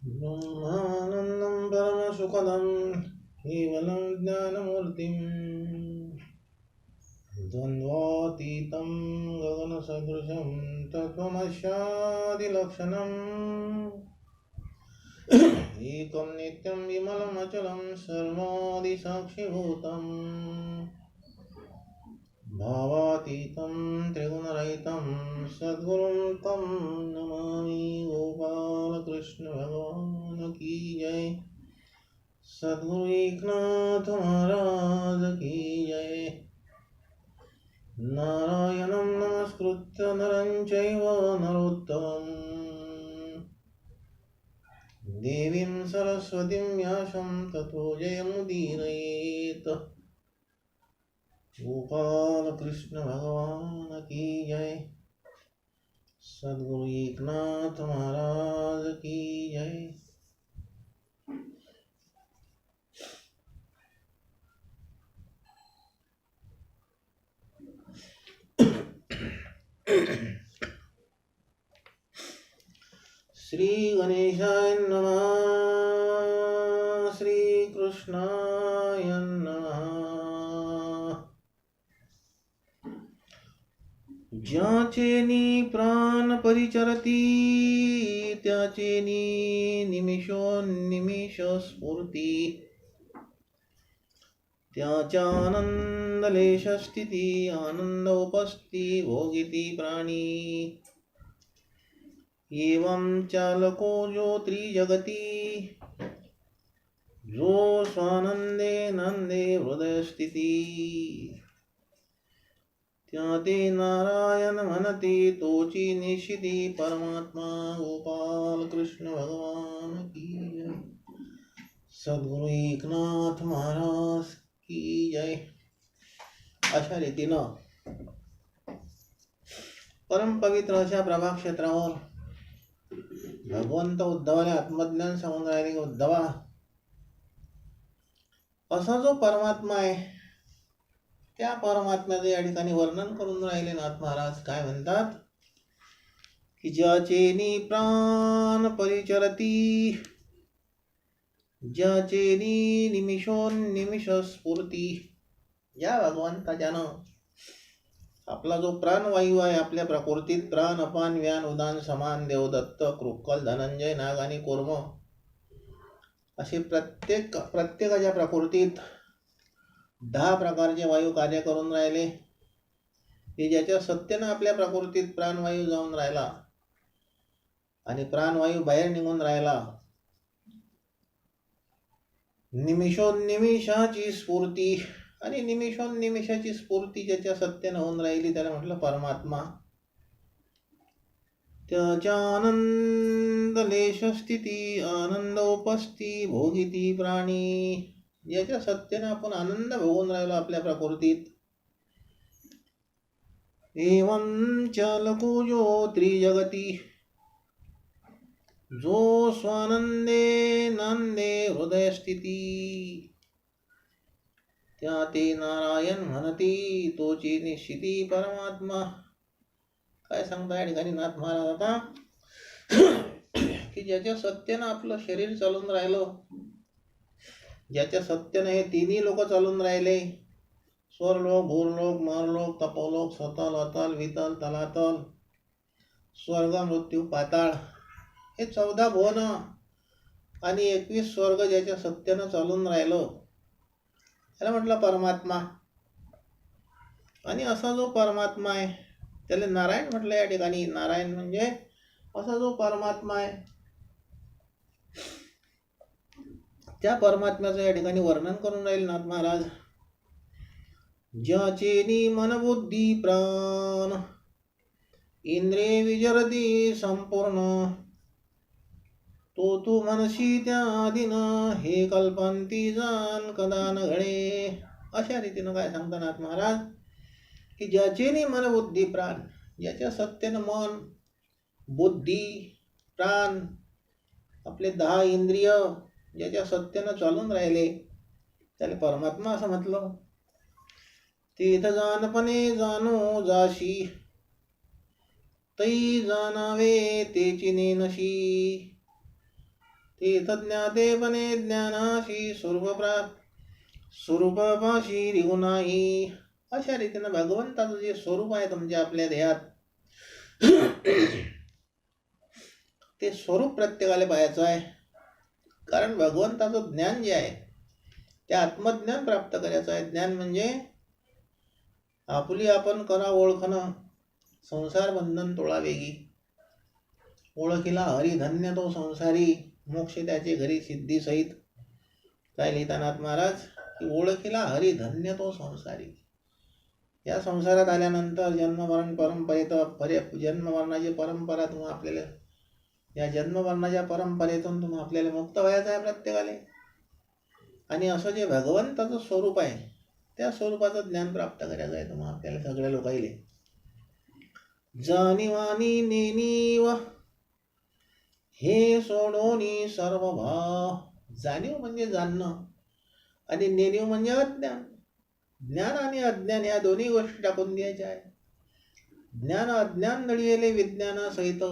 ब्रह्मानन्दं परमसुखदं केवलं ज्ञानमूर्तिं द्वन्द्वातीतं गगनसदृशं तत्त्वमस्यादिलक्षणम् एकं नित्यं विमलमचलं सर्वादिसाक्षिभूतम् भावातीतं त्रिगुणरहितं सद्गुरुं तं नमामि। गोपालकृष्ण भगवान की जय। सद्गुरु एकनाथ महाराज की जय। नारायणं नमस्कृत्य नरं चैव नरोत्तमं देवीं सरस्वतीं व्यासं ततो जयमुदीरयेत्। गोपाल कृष्ण भगवान की जय। सद्गुरु एकनाथ महाराज की जय। श्री गणेशाय नमः। श्री कृष्णाय नमः। ज्याचेनी प्राण परिचरती त्याचेनी निमिषोन्निमिष स्फूर्ती त्याच्या आनंद लेश स्थिती आनंद उपस्थिती भोगिती प्राणी एवं चालको जो त्रिजगती जो स्वानंदे नंदे हृदय स्थिती त्या ते नारायण म्हणती तोची निशिती परमात्मा। गोपाल कृष्ण भगवान की जय। सद्गुरु एकनाथ महाराज की जय। अशा रीतीनं परम पवित्र अशा प्रभा क्षेत्रावर भगवंत उद्धवाला आत्मज्ञान सांगून राहिले. उद्धवा, असा जो परमात्मा आहे त्या परमात्म्याचं या ठिकाणी वर्णन करून राहिले नाथ महाराज. काय म्हणतात की ज्याचेनी प्राण परिचरती ज्याचेनी निमिषोन्निमिष स्फूर्ती. या भगवंताच्यानं आपला जो प्राणवायू आहे आपल्या प्रकृतीत प्राण अपान व्यान उदान समान देवदत्त कृक्कल धनंजय नाग आणि कूर्म असे प्रत्येकाच्या प्रकृतीत 10 प्रकारचे वायू कार्य करून राहिले. हे ज्याच्या सत्तेनं आपल्या प्रकृतीत प्राणवायू जाऊन राहिला आणि प्राणवायू बाहेर निघून राहिला. निमिषोन्निमिषाची स्फूर्ती आणि निमिषोन्निमिषाची स्फूर्ती ज्याच्या सत्तेनं होऊन राहिली त्याला म्हटलं परमात्मा. त्याच्या आनंद लेश स्थिती आनंद उपस्थिती भोगिती प्राणी. याच्या सत्तेनं आपण आनंद भोगून राहिलो आपल्या प्रकृतीत. एवं चालको जो त्रिजगती जो स्वानंदे नंदे हृदय स्थिती त्या ते नारायण म्हणती तोची निश्चिती परमात्मा. काय सांगता या ठिकाणी नाथ महाराज आता की ज्याच्या सत्तेनं आपलं शरीर चालून राहिलं, ज्याच्या सत्तेनं हे तिन्ही लोक चालून राहिले, स्वर्लोक भूरलोक मरलोक तपोलोक सतल अतल वितल तलातल स्वर्ग मृत्यू पाताळ हे 14 भुवन आणि 21 स्वर्ग ज्याच्या सत्तेनं चालून राहिलं त्याला म्हटलं परमात्मा. आणि असा जो परमात्मा आहे त्याला नारायण म्हटलं या ठिकाणी. नारायण म्हणजे असा जो परमात्मा आहे त्या परमात्म्याचं या ठिकाणी वर्णन करून राहील नाथ महाराज. ज्याचेनी मन बुद्धी प्राण इंद्रिय विजरती संपूर्ण तो तू मनशी त्या आदिन हे कल्पंती जाण कदा न घडे. अशा रीतीनं काय सांगता नाथ महाराज की ज्याचेनी मन बुद्धी प्राण, ज्याच्या सत्तेनं मन बुद्धी प्राण आपले 10 इंद्रिय ज्याच्या सत्तेनं चालून राहिले त्याला परमात्मा असं म्हटलं. तीथ जानपणे जाणो जाशी तै जाणावे तेची नेनशी तीर्थ ज्ञाते बने ज्ञानाशी स्वरूपाशी रिगू नाही. अशा रीतीनं भगवंताचं जे स्वरूप आहे तुमच्या आपल्या देहात, ते स्वरूप प्रत्येकाला पाहायचं आहे. कारण भगवंताचं ज्ञान जे आहे ते आत्मज्ञान प्राप्त करायचं आहे. ज्ञान म्हणजे आपली आपण करा ओळखणं, संसार बंधन तोळा वेगी. ओळखीला हरी धन्य तो संसारी, मोक्ष त्याचे घरी सिद्धी सहित. काय लिहितानाथ महाराज की ओळखीला हरी धन्य तो संसारी. या संसारात आल्यानंतर जन्ममरण परंपरेत जन्ममरणाची परंपरा तुम्ही आपल्याला, या जन्ममरणाच्या परंपरेतून तुम्ही आपल्याला मुक्त व्हायचं आहे प्रत्येकाला. आणि असं जे भगवंताचं स्वरूप आहे त्या स्वरूपाचं ज्ञान प्राप्त करायचं आहे तुम्हाला आपल्याला सगळ्या लोकांना. जाणीवानी नेनीव हे सोडोनी सर्व भाव. जाणीव म्हणजे जाणणं आणि नेणीव म्हणजे अज्ञान. ज्ञान आणि अज्ञान या दोन्ही गोष्टी टाकून द्यायच्या आहे. ज्ञान अज्ञान नळियेले विज्ञानासहित,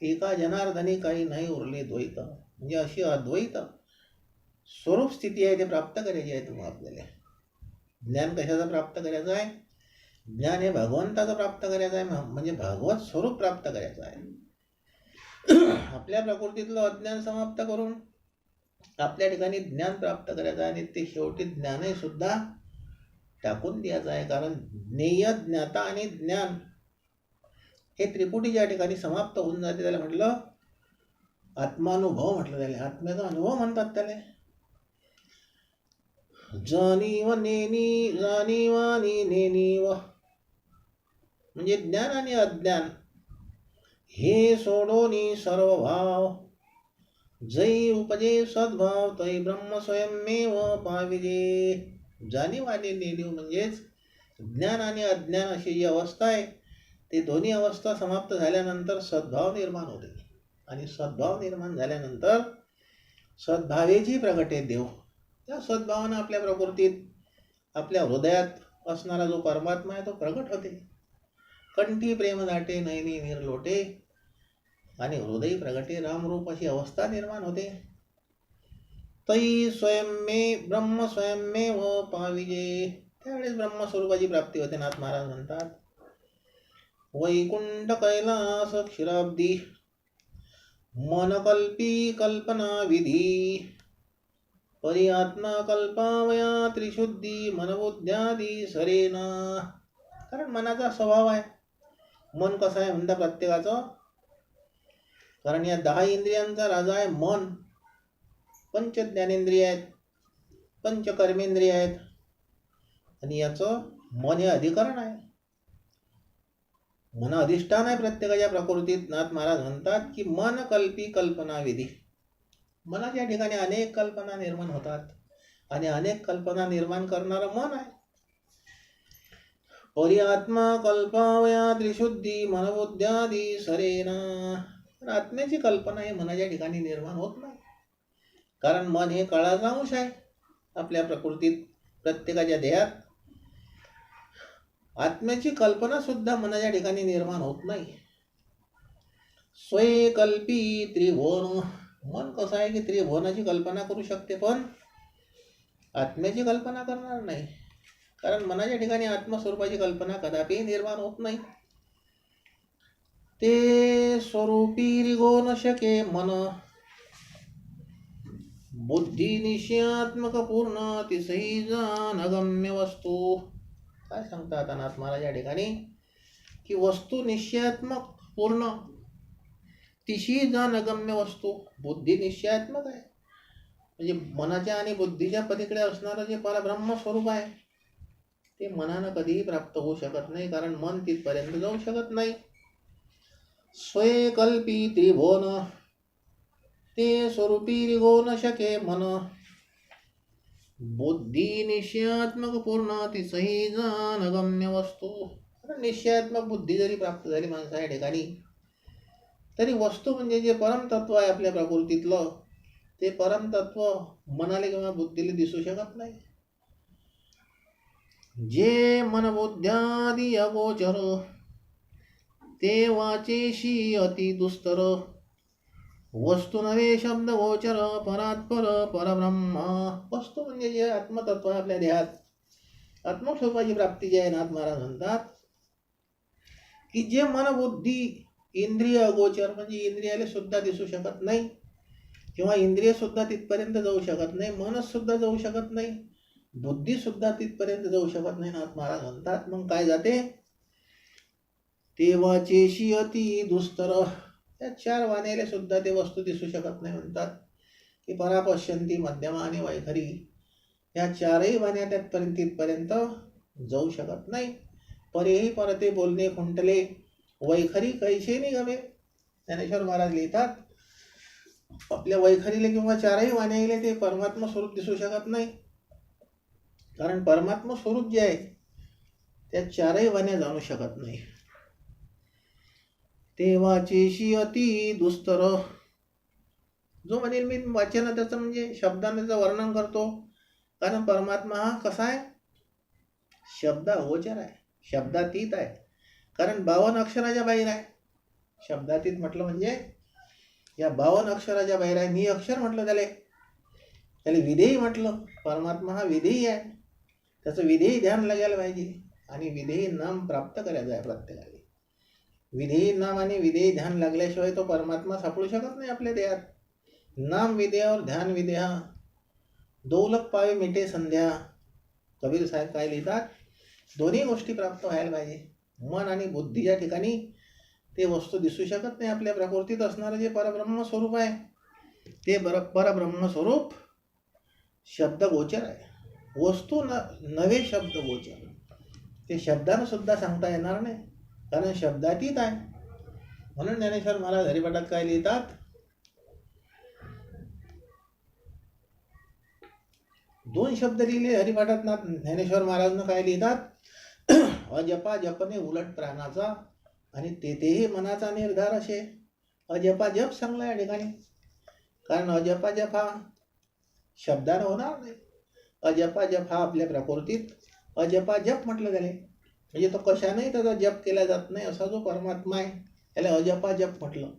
एका जनार्दनी काही नाही उरले द्वैत. म्हणजे अशी अद्वैत स्वरूप स्थिती आहे ते प्राप्त करायची आहे तुम्हाला आपल्याला. ज्ञान कशाचं प्राप्त करायचं आहे? ज्ञान हे भगवंताचं प्राप्त करायचं आहे, म्हणजे भगवत स्वरूप प्राप्त करायचं आहे. आपल्या प्रकृतीतलं अज्ञान समाप्त करून आपल्या ठिकाणी ज्ञान प्राप्त करायचं आहे. आणि ते शेवटी ज्ञानही सुद्धा टाकून द्यायचं आहे. कारण ज्ञेय, ज्ञाता आणि ज्ञान हे त्रिपुटी ज्या ठिकाणी समाप्त होऊन जाते त्याला म्हटलं आत्मानुभव म्हटलं. त्याला आत्म्याचा अनुभव म्हणतात त्याला. जाणीवानी नेनीव म्हणजे ज्ञान आणि अज्ञान हे सोडोनी सर्व भाव. जै उपजे सद्भाव तै ब्रह्म स्वयंमेव पाविजे. जाणीव आणि नेणीव म्हणजेच ज्ञान आणि अज्ञान अशी जी अवस्था आहे, ते दोन्ही अवस्था समाप्त झाल्यानंतर सद्भाव निर्माण होते. आणि सद्भाव निर्माण झाल्यानंतर सद्भावेची प्रगटे देव. त्या सद्भावानं आपल्या प्रकृतीत, आपल्या हृदयात असणारा जो परमात्मा आहे तो प्रगट होते. कंठी प्रेम दाटे नयनी निर्लोटे आणि हृदय प्रगटे रामरूप अशी अवस्था निर्माण होते. तै ब्रह्म स्वयंमेव पाविजे. त्यावेळेस ब्रह्मस्वरूपाची प्राप्ती होते. नाथ महाराज म्हणतात वैकुंठ कैलास क्षीराब्दी मनकल्पी कल्पना विधी. परी आत्मा कल्पावया त्रिशुद्धी मनबुद्ध्यादी सरेना. कारण मनाचा स्वभाव आहे. मन कसं आहे म्हणता प्रत्येकाचं? कारण या 10 इंद्रियांचा राजा आहे मन. पंच ज्ञानेंद्रिय आहेत, पंच कर्मेंद्रिय आहेत आणि याचं मन हे अधिकरण आहे. मन अधिष्ठान आहे प्रत्येकाच्या प्रकृतीत. नाथ महाराज म्हणतात की मन कल्पी कल्पना विधी. मनाच्या ठिकाणी अनेक कल्पना निर्माण होतात आणि अनेक कल्पना निर्माण करणारं मन आहे. परी आत्मा कल्पावया त्रिशुद्धी मनबुद्ध्यादी सरेना. आत्म्याची कल्पना हे मनाच्या ठिकाणी निर्माण होत नाही. कारण मन हे काळाचा अंश आहे आपल्या प्रकृतीत. प्रत्येकाच्या देहात आत्म्याची कल्पना सुद्धा मनाच्या ठिकाणी निर्माण होत नाही. स्वयंकल्पी त्रिभुवन. मन कसं आहे की त्रिभुवनाची कल्पना करू शकते पण आत्म्याची कल्पना करणार नाही. कारण मनाच्या ठिकाणी आत्मस्वरूपाची कल्पना कदापि निर्माण होत नाही. ते स्वरूपी रिगो न शके मन. बुद्धी निश्चयात्मक पूर्ण तिसही जान अगम्य वस्तू. काय सांगतात नाथ महाराज या ठिकाणी की वस्तू निश्चयात्मक पूर्ण, तिशी जान अगम्य वस्तू. बुद्धी निश्चयात्मक आहे म्हणजे मनाच्या आणि बुद्धीच्या पलीकडे असणारं जे परब्रह्म स्वरूप आहे ते मनानं कधीही प्राप्त होऊ शकत नाही. कारण मन तिथपर्यंत जाऊ शकत नाही. स्वयंकल्पी त्रिभुवन ते स्वरूपी रिगो न शके मन. बुद्धी निश्चयात्मक पूर्ण तिसही जान अगम्य वस्तू. निश्चयात्मक बुद्धी जरी प्राप्त झाली माणसाच्या ठिकाणी तरी वस्तू म्हणजे जे परमतत्व आहे आपल्या प्रकृतीतलं ते परमतत्व मनाला किंवा बुद्धीला दिसू शकत नाही. जे मनबुद्ध्यादी अगोचर ते वाचेशी अति दुस्तर. वस्तू नव्हे शब्द गोचर परात्पर परब्रह्म. वस्तू म्हणजे जे आत्मतत्व आहे आपल्या देहात, आत्मस्वरूपाची प्राप्ती जी आहे नाथ महाराज म्हणतात की जे मन बुद्धी इंद्रिय अगोचर, म्हणजे इंद्रियाला सुद्धा दिसू शकत नाही किंवा इंद्रिय सुद्धा तिथपर्यंत जाऊ शकत नाही, मनच सुद्धा जाऊ शकत नाही, बुद्धी सुद्धा तिथपर्यंत जाऊ शकत नाही. नाथ महाराज म्हणतात मग काय जाते, तेव्हाचेशी अति दुस्तर. त्या चार वाण्याला सुद्धा ते वस्तू दिसू शकत नाही. म्हणतात की परापश्यंती मध्यमा आणि वैखरी, या चारही वाण्या त्यापर्यंत तिथपर्यंत जाऊ शकत नाही. परेही परते बोलणे खुंटले वैखरी कैसे निगमे. ज्ञानेश्वर महाराज लिहितात आपल्या वैखरीला किंवा चारही वाण्याला ते परमात्मा स्वरूप दिसू शकत नाही, कारण परमात्मा स्वरूप जे आहे त्या चारही वाण्या जाणू शकत नाही. तेव्हाचेशी अति दुस्तर. जो म्हणेल मी वाचन त्याचं म्हणजे शब्दाने त्याचं वर्णन करतो, कारण परमात्मा हा कसा आहे, शब्द अगोचर आहे, शब्दातीत आहे, कारण 52 अक्षराच्या बाहेर आहे. शब्दातीत म्हटलं म्हणजे या 52 अक्षराच्या बाहेर आहे. मी अक्षर म्हटलं त्याला विधेयी म्हटलं. परमात्मा हा विधेयी आहे, त्याचं विधेयी ध्यान लागायला पाहिजे आणि विधेयी नाम प्राप्त करायचं आहे प्रत्येकाला. विधेयी नाम आणि विधेयी ध्यान लागल्याशिवाय तो परमात्मा सापडू शकत नाही आपल्या देहात. नाम विद्या और ध्यान विद्या दौलत पावे मिटे संध्या. कबीर साहेब काय लिहितात, दोन्ही गोष्टी प्राप्त व्हायला पाहिजे. मन आणि बुद्धी या ठिकाणी ते वस्तू दिसू शकत नाही. आपल्या प्रकृतीत असणारं जे परब्रह्म स्वरूप आहे ते परब्रह्म स्वरूप शब्द गोचर आहे. वस्तू नवे शब्द गोचर, ते शब्दानं सुद्धा सांगता येणार नाही, कारण शब्दातीत आहे. म्हणून ज्ञानेश्वर महाराज हरिपाठात काय लिहितात, दोन शब्द लिहिले हरिपाठात ना. ज्ञानेश्वर महाराजनं काय लिहितात, अजपा जपने उलट प्राणाचा आणि तेथेही मनाचा निर्धार असे. अजपा जप सांगला या ठिकाणी, कारण अजपा जप हा शब्दानं होणार नाही. अजपा जप हा आपल्या प्रकृतीत अजपा जप म्हटलं त्याने, म्हणजे तो कशानेही त्याचा जप केला जात नाही असा जो परमात्मा आहे त्याला अजपा जप म्हटलं.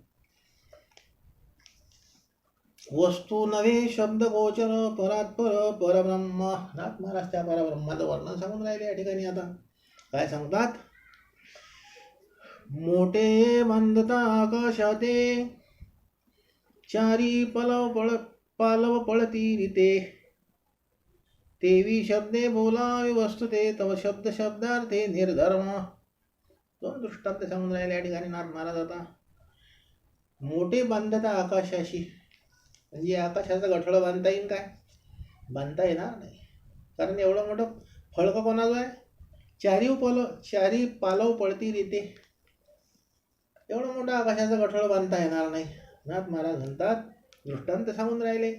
वस्तू नव्हे शब्द गोचर परात्पर परब्रह्म. नाथ महाराज त्या परब्रह्माचं वर्णन सांगून राहिले या ठिकाणी. आता काय सांगतात, मोठे मंदता आकाशाते चारी पालव पळती रीते तेवी शब्दे बोलावे वस्तुते तव शब्द शब्दार्थे निर्धर्म. दोन दृष्टांत सांगून राहिले या ठिकाणी नाथ महाराज. आता मोठे बांधता आकाशाशी, म्हणजे आकाशाचं गठळं बांधता येईल काय, बांधता येणार नाही, कारण एवढं मोठं फळकं कोणाचं आहे, चारी पालव पळती रीते, एवढं मोठं आकाशाचं गठळं बांधता येणार नाही. नाथ महाराज म्हणतात दृष्टांत सांगून राहिले,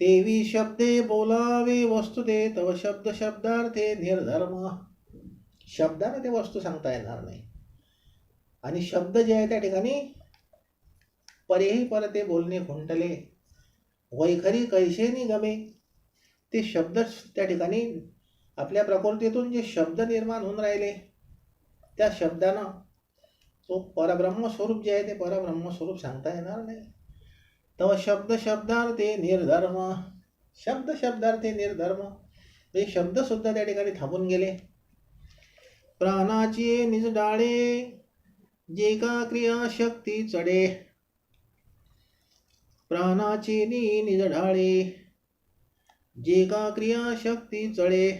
तेवी शब्दे बोलावे वस्तुते तव शब्द शब्दार्थे निर्धर्म. शब्दाने ते वस्तू सांगता येणार नाही, आणि शब्द जे आहे त्या ठिकाणी परेही परते बोलणे खुंटले वैखरी कैसे निगमे. ते शब्द त्या ठिकाणी आपल्या प्रकृतीतून जे शब्द निर्माण होऊन राहिले त्या शब्दानं तो परब्रह्म स्वरूप जे आहे ते परब्रह्म स्वरूप सांगता येणार नाही. तव शब्द शब्दार्थे निर्धर्म. शब्द शब्दार्थे निर्धर्म, हे शब्द सुद्धा त्या ठिकाणी थांबून गेले. प्राणाची निज डाळे जे का क्रिया शक्ती चढे. प्राणाची निज ढाळे जे का क्रिया शक्ती चढे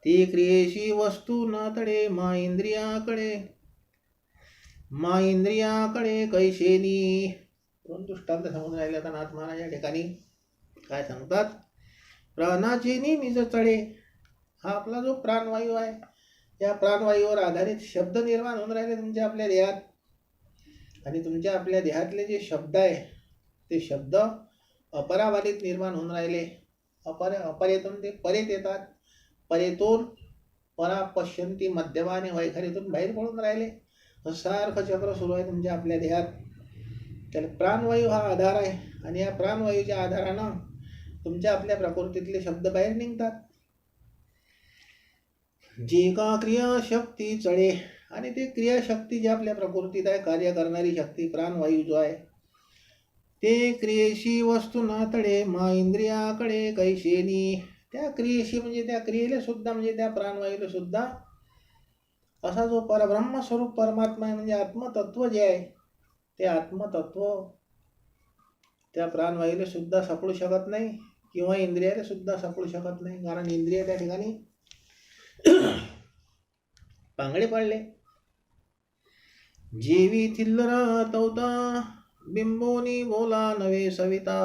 ते क्रियेशी वस्तू न तडे मा इंद्रियाकडे कैशेनी. दोन दृष्टांत सांगून राहिले आता नाथ महाराज या ठिकाणी. काय सांगतात, प्राणाची निज चढे, हा आपला जो प्राणवायू आहे, या प्राणवायूवर आधारित शब्द निर्माण होऊन राहिले तुमच्या आपल्या देहात, आणि तुमच्या आपल्या देहातले जे शब्द आहे ते शब्द अपरावालीत निर्माण होऊन राहिले. अपरेतून ते परेत येतात, परेतून परापश्यंती मध्यमाने वैखरीतून बाहेर पडून राहिले. सारखं चक्र सुरू आहे तुमच्या आपल्या देहात. त्याला प्राणवायू हा आधार आहे, आणि या प्राणवायूच्या आधारानं तुमच्या आपल्या प्रकृतीतले शब्द बाहेर निघतात. जे का क्रिया शक्ती चढे, आणि ते क्रियाशक्ती जी आपल्या प्रकृतीत आहे, कार्य करणारी शक्ती प्राणवायू जो आहे, ते क्रियेशी वस्तू नातडे मा इंद्रियाकडे कैशेनी. त्या क्रियेशी म्हणजे त्या क्रियेला सुद्धा, म्हणजे त्या प्राणवायूला सुद्धा असा जो परब्रह्म स्वरूप परमात्मा आहे, म्हणजे आत्मतत्व जे आहे, ते आत्मतत्व त्या प्राणवायूला सुद्धा सापडू शकत नाही किंवा इंद्रियाला सुद्धा सापडू शकत नाही. कारण इंद्रिय त्या ठिकाणी पांगडे पाडले. जेवी थिल्लरा तवता बिंबोनी बोला नवे सविता,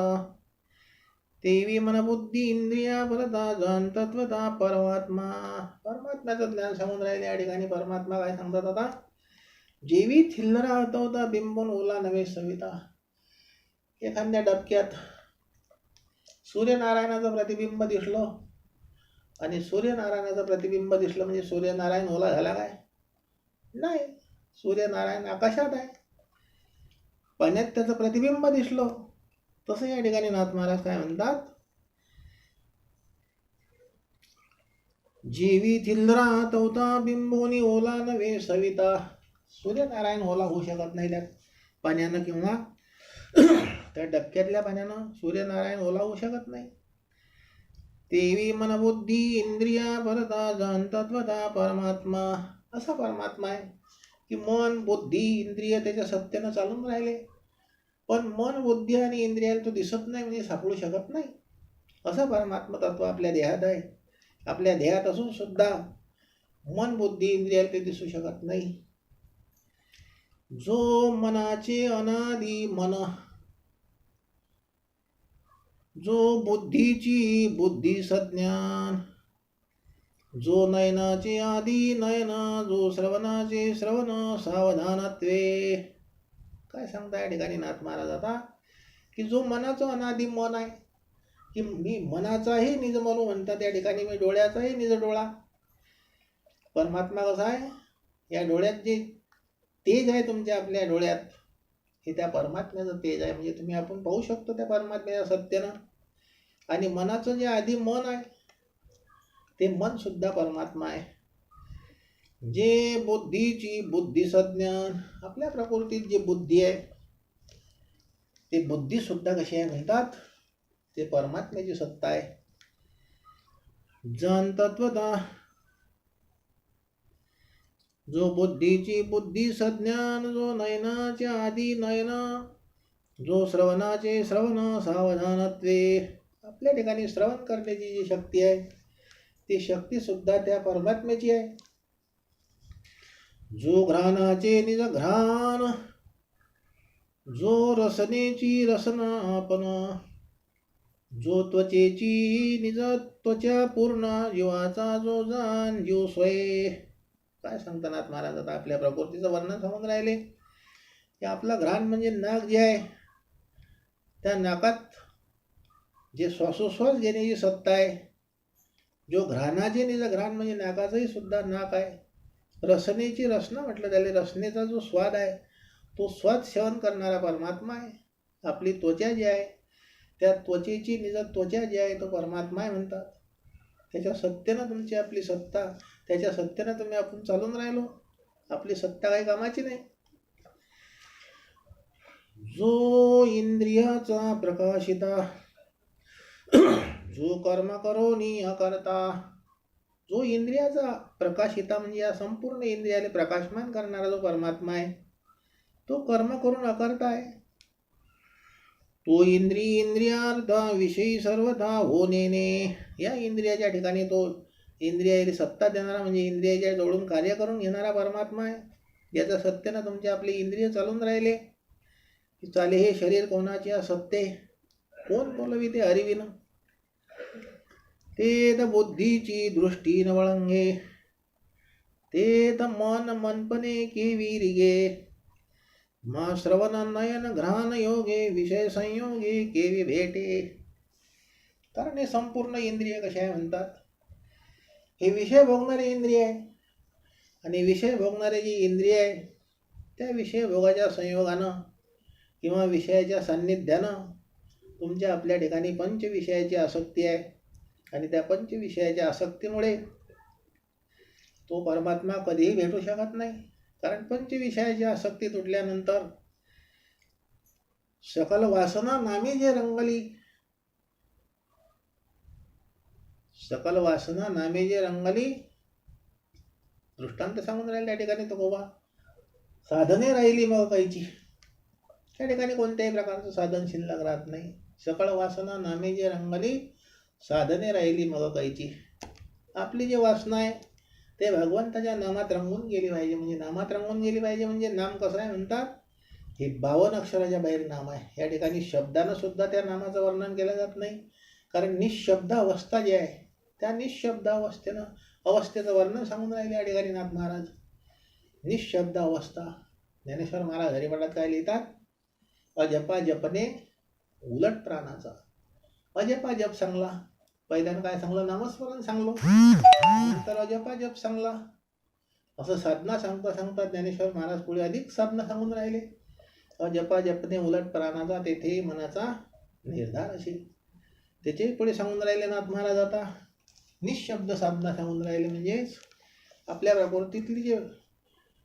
तेवी मन बुद्धी इंद्रिया परता जाण तत्वता परमात्मा. परमात्म्याचं ज्ञान सांगून राहिले या ठिकाणी. परमात्मा काय सांगतात आता? जेवी थिल्लरा हतवता बिंबोन ओला नवे सविता. एखाद्या डबक्यात सूर्यनारायणाचं प्रतिबिंब दिसलं आणि सूर्यनारायणाचं प्रतिबिंब दिसलं म्हणजे सूर्यनारायण ओला झाला काय? नाही. सूर्यनारायण आकाशात आहे, पाण्यात त्याचं प्रतिबिंब दिसलं. तसं या ठिकाणी नाथ महाराज काय म्हणतात? जेवी थिल्लरा तवता बिंबोनी ओला नवे सविता. सूर्यनारायण ओला होऊ शकत नाही त्या पाण्यानं किंवा त्या डबक्यातल्या पाण्यानं सूर्यनारायण ओला होऊ शकत नाही. तेवी मन बुद्धी इंद्रिया परता जाण तत्वता परमात्मा. असा परमात्मा आहे की मन बुद्धी इंद्रिय त्याच्या सत्यानं चालून राहिले, पण मन बुद्धी आणि इंद्रियाला तो दिसत नाही, म्हणजे सापडू शकत नाही. असं परमात्मा तत्व आपल्या देहात आहे. आपल्या देहात असून सुद्धा मन बुद्धी इंद्रियाला ते दिसू शकत नाही. जो मनाचे अनादी मन, जो बुद्धीची बुद्धी सज्ञान, जो नयनाचे आदी नयन, जो श्रवणाचे श्रवण सावधानत्वे. काय सांगता या ठिकाणी नाथ महाराज आता? की जो मनाचं अनादी मन आहे, की मी मनाचाही निज मनू म्हणतात या ठिकाणी, मी डोळ्याचाही निज डोळा. परमात्मा कसा आहे? या डोळ्यात जे तेज आहे तुमच्या आपल्या डोळ्यात, हे त्या परमात्म्याचं तेज आहे. म्हणजे तुम्ही आपण पाहू शकतो त्या परमात्म्याच्या सत्यानं. आणि मनाचं जे आधी मन आहे, ते मन सुद्धा परमात्मा आहे. जे बुद्धीची बुद्धी सज्ञान, आपल्या प्रकृतीत जे बुद्धी आहे, ते बुद्धी सुद्धा कशी आहे म्हणतात? ते परमात्म्याची सत्ता आहे. जाण तत्वता, जो बुद्धीची बुद्धी सज्ञान, जो नयनाचे आदी नयन, जो श्रवणाचे श्रवण सावधानत्वे. आपल्या ठिकाणी श्रवण करण्याची जी शक्ती आहे, ती शक्ती सुद्धा त्या परमात्म्याची आहे. जो घ्राणाचे निज घ्राण, जो रसनेची रसना आपण, जो त्वचेची निज त्वचा पूर्ण, जीवाचा जो जाण जीव स्वय. काय सांगतात महाराज आता? आपल्या प्रकृतीचं वर्णन सांगून राहिले की आपला घ्राण म्हणजे नाक जे आहे, त्या नाकात जे श्वासोश्वास घेण्याची सत्ता आहे, जो घ्राणाचे निज घ्राण म्हणजे नाकाचंही सुद्धा नाक आहे. रसनेची रसना म्हटलं त्याला, रसनेचा जो स्वाद आहे, तो स्वाद सेवन करणारा परमात्मा आहे. आपली त्वचा जी आहे, त्या त्वचेची निज त्वचा जी आहे, तो परमात्मा आहे म्हणतात. त्याच्या सत्तेनं तुमची आपली सत्ता, त्याच्या सत्तेनं तुम्ही आपण चालून राहिलो. आपली सत्ता काही कामाची नाही. जो इंद्रियाचा प्रकाशिता, जो कर्म करोनी अकर्ता. जो इंद्रियाचा प्रकाशिता म्हणजे या संपूर्ण इंद्रियाला प्रकाशमान करणारा जो परमात्मा आहे, तो कर्म करून अकर्ता आहे. तो इंद्रियार्था विषयी सर्वथा होणे. या इंद्रियाच्या ठिकाणी तो इंद्रियाला सत्ता देणारा म्हणजे इंद्रियाच्या जवळून कार्य करून घेणारा परमात्मा आहे. याचा सत्यानं तुमचे आपले इंद्रिय चालून राहिले. चाले हे शरीर कोणाचे सत्य, कोण बोलवी ते हरिविन. ते त बुद्धीची दृष्टी न वळंगे, ते त मन मनपणे केवी रिगे. मा श्रवण नयन घ्राण योगे, विषय संयोगे केवी भेटे. कारण हे संपूर्ण इंद्रिय कसे आहे म्हणतात? हे विषय भोगणारे इंद्रिय आहे. आणि विषय भोगणारे जी इंद्रिय आहे, त्या विषय भोगाच्या संयोगानं किंवा विषयाच्या सान्निध्यानं तुमच्या आपल्या ठिकाणी पंचविषयाची आसक्ती आहे. आणि त्या पंचविषयाच्या आसक्तीमुळे तो परमात्मा कधीही भेटू शकत नाही. कारण पंचविषयाची आसक्ती तुटल्यानंतर सकल वासना नामे जे रंगली, सकल वासना नामे जे रंगली, दृष्टांत सांगून राहील त्या ठिकाणी तो गोबा. साधने राहिली मग काहीची, त्या ठिकाणी कोणत्याही प्रकारचं साधन शिल्लक राहत नाही. सकळ वासना नामे जे रंगली, साधने राहिली मग काहीची. आपली जी वासना आहे ते भगवंताच्या नामात रंगून गेली पाहिजे. म्हणजे नामात रंगून गेली पाहिजे म्हणजे नाम कसं आहे म्हणतात, हे 52 अक्षराच्या बाहेर नाम आहे. या ठिकाणी शब्दानं सुद्धा त्या नामाचं वर्णन केलं जात नाही. कारण निशब्द अवस्था जी आहे त्या निशब्द अवस्थेचं वर्णन सांगून राहिले या ठिकाणी नाथ महाराज. निशब्द अवस्था. ज्ञानेश्वर महाराज हरिपाठात काय लिहितात, अजपा जपने उलट प्राणाचा. अजपा जप सांगला, पहिल्यानं काय सांगलं, नामस्मरण सांगलो, नंतर अजपा जप सांगला. असं साधना सांगता सांगता ज्ञानेश्वर महाराज पुढे अधिक साधना सांगून राहिले. अजपा जपने उलट प्राणाचा तेथे मनाचा निर्धार असेल. त्याचे पुढे सांगून राहिले नाथ महाराज आता निशब्द साधना सांगून राहिले. म्हणजेच आपल्या प्रकृतीतली जे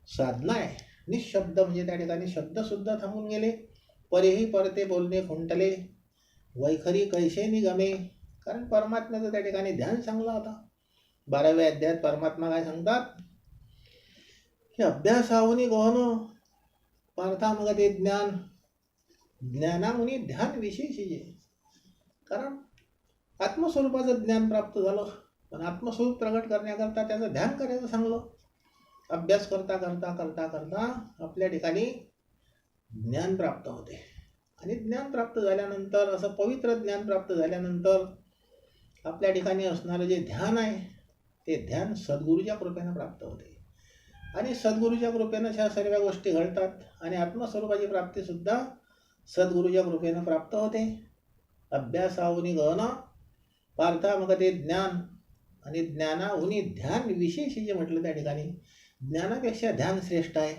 साधना आहे निशब्द, म्हणजे त्या ठिकाणी शब्द सुद्धा थांबून गेले. परेही परते बोलणे खुंटले, वैखरी कैसे निगमे. कारण परमात्म्याचं त्या ठिकाणी ध्यान सांगलं होता. 12व्या अध्यायात परमात्मा काय सांगतात की अभ्यासावनी गहन पार्थामगते ज्ञान, ज्ञानामुनी ध्यान विशेष. कारण आत्मस्वरूपाचं ज्ञान प्राप्त झालं, पण आत्मस्वरूप प्रगट करण्याकरता त्याचं ध्यान करायचं सांगलं. अभ्यास करता करता करता करता आपल्या ठिकाणी ज्ञान प्राप्त होते. आणि ज्ञान प्राप्त झाल्यानंतर, असं पवित्र ज्ञान प्राप्त झाल्यानंतर आपल्या ठिकाणी असणारं जे ध्यान आहे ते ध्यान सद्गुरूच्या कृपेनं प्राप्त होते. आणि सद्गुरूच्या कृपेनं ह्या सर्व गोष्टी घडतात. आणि आत्मस्वरूपाची प्राप्तीसुद्धा सद्गुरूच्या कृपेनं प्राप्त होते. अभ्यासाहुनी गहन पार्थामगते ज्ञान, आणि ज्ञानाहुनी ध्यान विशेष जे म्हटलं त्या ठिकाणी ज्ञानापेक्षा ध्यान श्रेष्ठ आहे.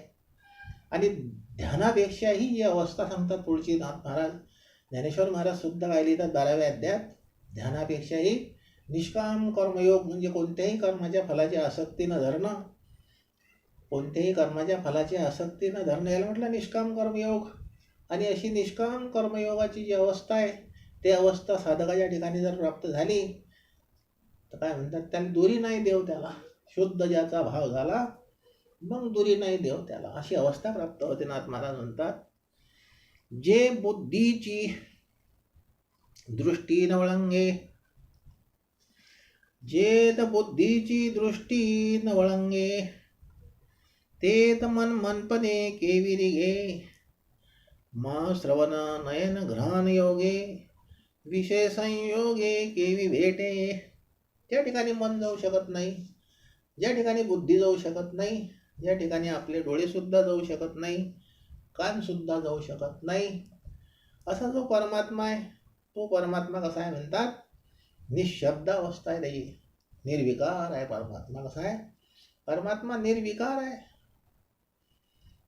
आणि ध्यानापेक्षाही जी अवस्था सांगतात पुढची नाथ महाराज ज्ञानेश्वर महाराज सुद्धा काय लिहितात 12व्या अध्यायात, ध्यानापेक्षाही निष्काम कर्मयोग, म्हणजे कोणत्याही कर्माच्या फलाची आसक्ती न धरणं, कोणत्याही कर्माच्या फलाची आसक्ती न धरणं याला म्हटलं निष्काम कर्मयोग. आणि अशी निष्काम कर्मयोगाची जी अवस्था आहे ती अवस्था साधकाच्या ठिकाणी जर प्राप्त झाली तर काय म्हणतात, त्याला दुरी नाही देव त्याला. शुद्ध ज्याचा भाव झाला मग दुरी नाही देव त्याला, अशी अवस्था प्राप्त होते. नाथ महाराज म्हणतात, जे बुद्धीची दृष्टी न वळंगे, जेत बुद्धीची दृष्टी न वळंगे, तेत मन मनपणे केविरी घे, मा श्रवण नयन घ्राण योगे, विषय संयोगे केवी भेटे. त्या ठिकाणी मन जाऊ शकत नाही, ज्या ठिकाणी बुद्धी जाऊ शकत नाही, ज्या ठिकाणी आपले डोळे सुद्धा जाऊ शकत नाही, कान सुद्धा जाऊ शकत नाही, असा जो परमात्मा आहे तो परमात्मा कसा आहे म्हणतात, निशब्द अवस्था आहे त्याची, निर्विकार आहे परमात्मा. कसा आहे परमात्मा, निर्विकार आहे,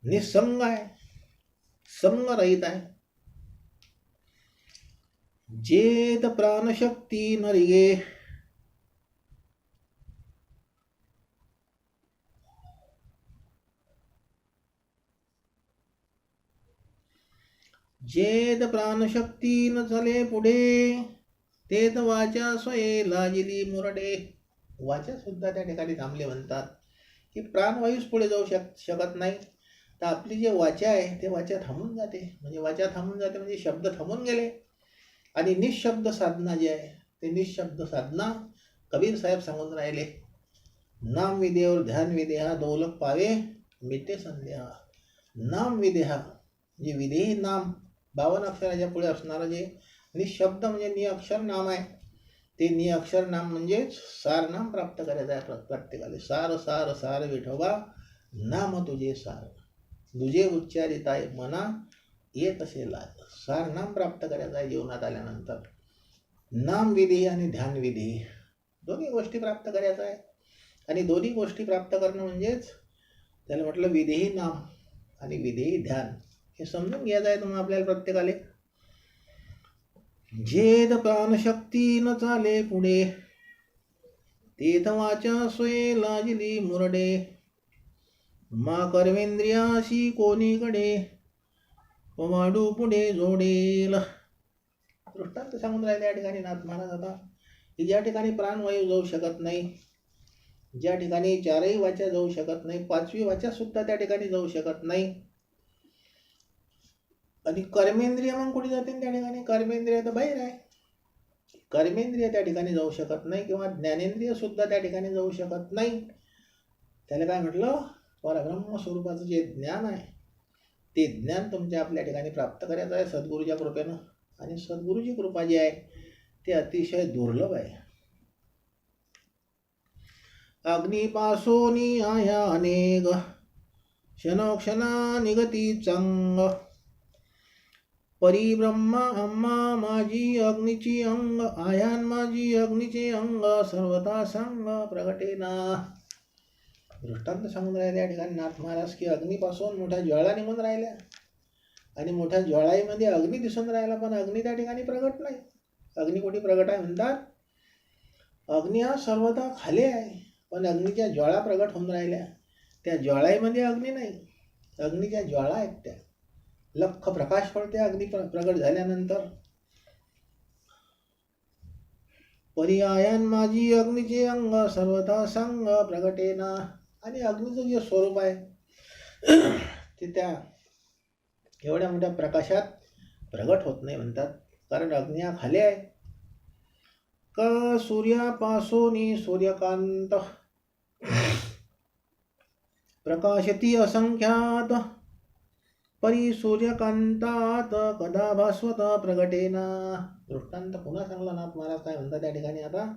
निसंग आहे, संग रहित आहे. जेत प्राणशक्ती नरिगे, जेत प्राणशक्ती न चले पुढे, तेत वाचा स्वये लाजिली मुरडे. वाचा सुद्धा त्या ठिकाणी थांबले म्हणतात की प्राणवायूच पुढे जाऊ शकत नाही, तर आपली जे वाचा आहे ते वाचा थांबून जाते. म्हणजे वाचा थांबून जाते म्हणजे शब्द थांबून गेले. आणि निशब्द साधना जी आहे ते निशब्द साधना कबीर साहेब सांगून राहिले, नाम विदेवर ध्यान विदेहा दौलत पावे मिटे संदेहा. नाम विदेहा म्हणजे विदेही नाम, 52 अक्षराच्या पुढे असणारं जे निशब्द म्हणजे निअक्षर नाम आहे, ते निअक्षर नाम म्हणजेच सार नाम प्राप्त करायचं आहे प्रत्येकाला. सार सार सार विठोबा नाम तुझे सार, तुझे उच्चारित आहे मना येत असे लाज. सार नाम प्राप्त करायचं आहे जीवनात आल्यानंतर. नाम विधी आणि ध्यान विधी दोन्ही गोष्टी प्राप्त करायचं आहे. आणि दोन्ही गोष्टी प्राप्त करणं म्हणजेच त्याला म्हटलं विधेही नाम आणि विधेही ध्यान. हे समजून घ्यायचं आहे तुम्हाला आपल्याला प्रत्येकाले. जेद प्राणशक्ती न चाले पुढे, तेथ वाचा स्वये लाजली मुरडे, मा कर्मेंद्रियाशी कोणीकडे पवाडू पुढे जोडेल. दृष्टांत सांगून राहिले या ठिकाणी नाथ महाराज आता की ज्या ठिकाणी प्राणवायू जाऊ शकत नाही, ज्या ठिकाणी चारही वाचा जाऊ शकत नाही, पाचवी वाचा सुद्धा त्या ठिकाणी जाऊ शकत नाही. आणि कर्मेंद्रिय मग कुठे जातील त्या ठिकाणी? कर्मेंद्रिय तर बाहेर आहे. कर्मेंद्रिय त्या ठिकाणी जाऊ शकत नाही किंवा ज्ञानेंद्रिय सुद्धा त्या ठिकाणी जाऊ शकत नाही. त्याला काय म्हटलं? परब्रह्म स्वरूपाचं जे ज्ञान आहे ते ज्ञान तुमच्या आपल्या ठिकाणी प्राप्त करायचं आहे सद्गुरूच्या कृपेनं. आणि सद्गुरूची कृपा जी आहे ते अतिशय दुर्लभ आहे. अग्निपासोनी आया अनेक क्षणोक्षणा निगती चांग परिब्रह्मा अम्मा माझी अग्नीची अंग आयान माझी अग्नीचे अंग सर्वथा सांग प्रगटेना. दृष्टांत सांगून राहिले या ठिकाणी नाथ महाराज की अग्नीपासून मोठ्या ज्वाळा निघून राहिल्या आणि मोठ्या ज्वाळाईमध्ये अग्नी दिसून राहिला, पण अग्नी त्या ठिकाणी प्रगट नाही. अग्नी कुठे प्रगट आहे म्हणतात? अग्नी हा सर्वथा खाली आहे, पण अग्नीच्या ज्वाळा प्रगट होऊन राहिल्या. त्या ज्वाळाईमध्ये अग्नी नाही, अग्नीच्या ज्वाळा आहेत. त्या लख प्रकाश पडते अग्नी प्रगट झाल्यानंतर. पर्यायान माझी अग्नीचे अंग सर्वथा सांग प्रगटेना. आणि अग्नीचं जे स्वरूप आहे ते त्या एवढ्या मोठ्या प्रकाशात प्रगट होत नाही म्हणतात, कारण अग्नी हा खाली आहे. क सूर्यापासोनी सूर्यकांत प्रकाशती असंख्यात परी सूर्यकांतात कदा भास्वत प्रगटेना. दृष्टांत पुन्हा सांगला नाथ महाराज काय म्हणतात त्या ठिकाणी आता?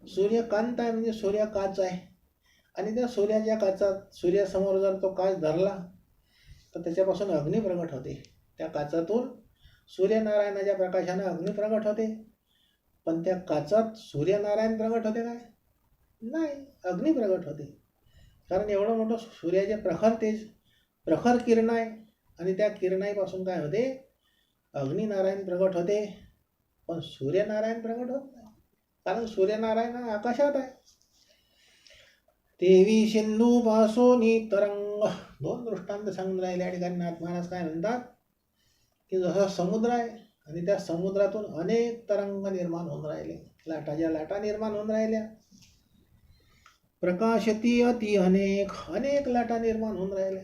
सूर्यकांत आहे म्हणजे सूर्यकाच आहे, आणि त्या सूर्याच्या काचात सूर्यासमोर जर तो काच धरला तर त्याच्यापासून अग्नी प्रगट होते. त्या काचातून सूर्यनारायणाच्या प्रकाशाने अग्नी प्रगट होते, पण त्या काचात सूर्यनारायण प्रगट होते काय? नाही, अग्नी प्रगट होते. कारण एवढं मोठं सूर्याचे प्रखर तेज, प्रखर किरण आहे, आणि त्या किरणाईपासून काय होते? अग्निनारायण प्रगट होते, पण सूर्यनारायण प्रगट होत नाही, कारण सूर्यनारायण आकाशात आहे. तेवी सिंधू पासोनी तरंग. दोन दृष्टांत सांगून राहिले या ठिकाणी नाथ महाराज काय म्हणतात की जसा समुद्र आहे आणि त्या समुद्रातून अनेक तरंग निर्माण होऊन राहिले, लाटाच्या लाटा निर्माण होऊन राहिल्या. प्रकाशती अति अनेक, अनेक लाटा निर्माण होऊन राहिल्या.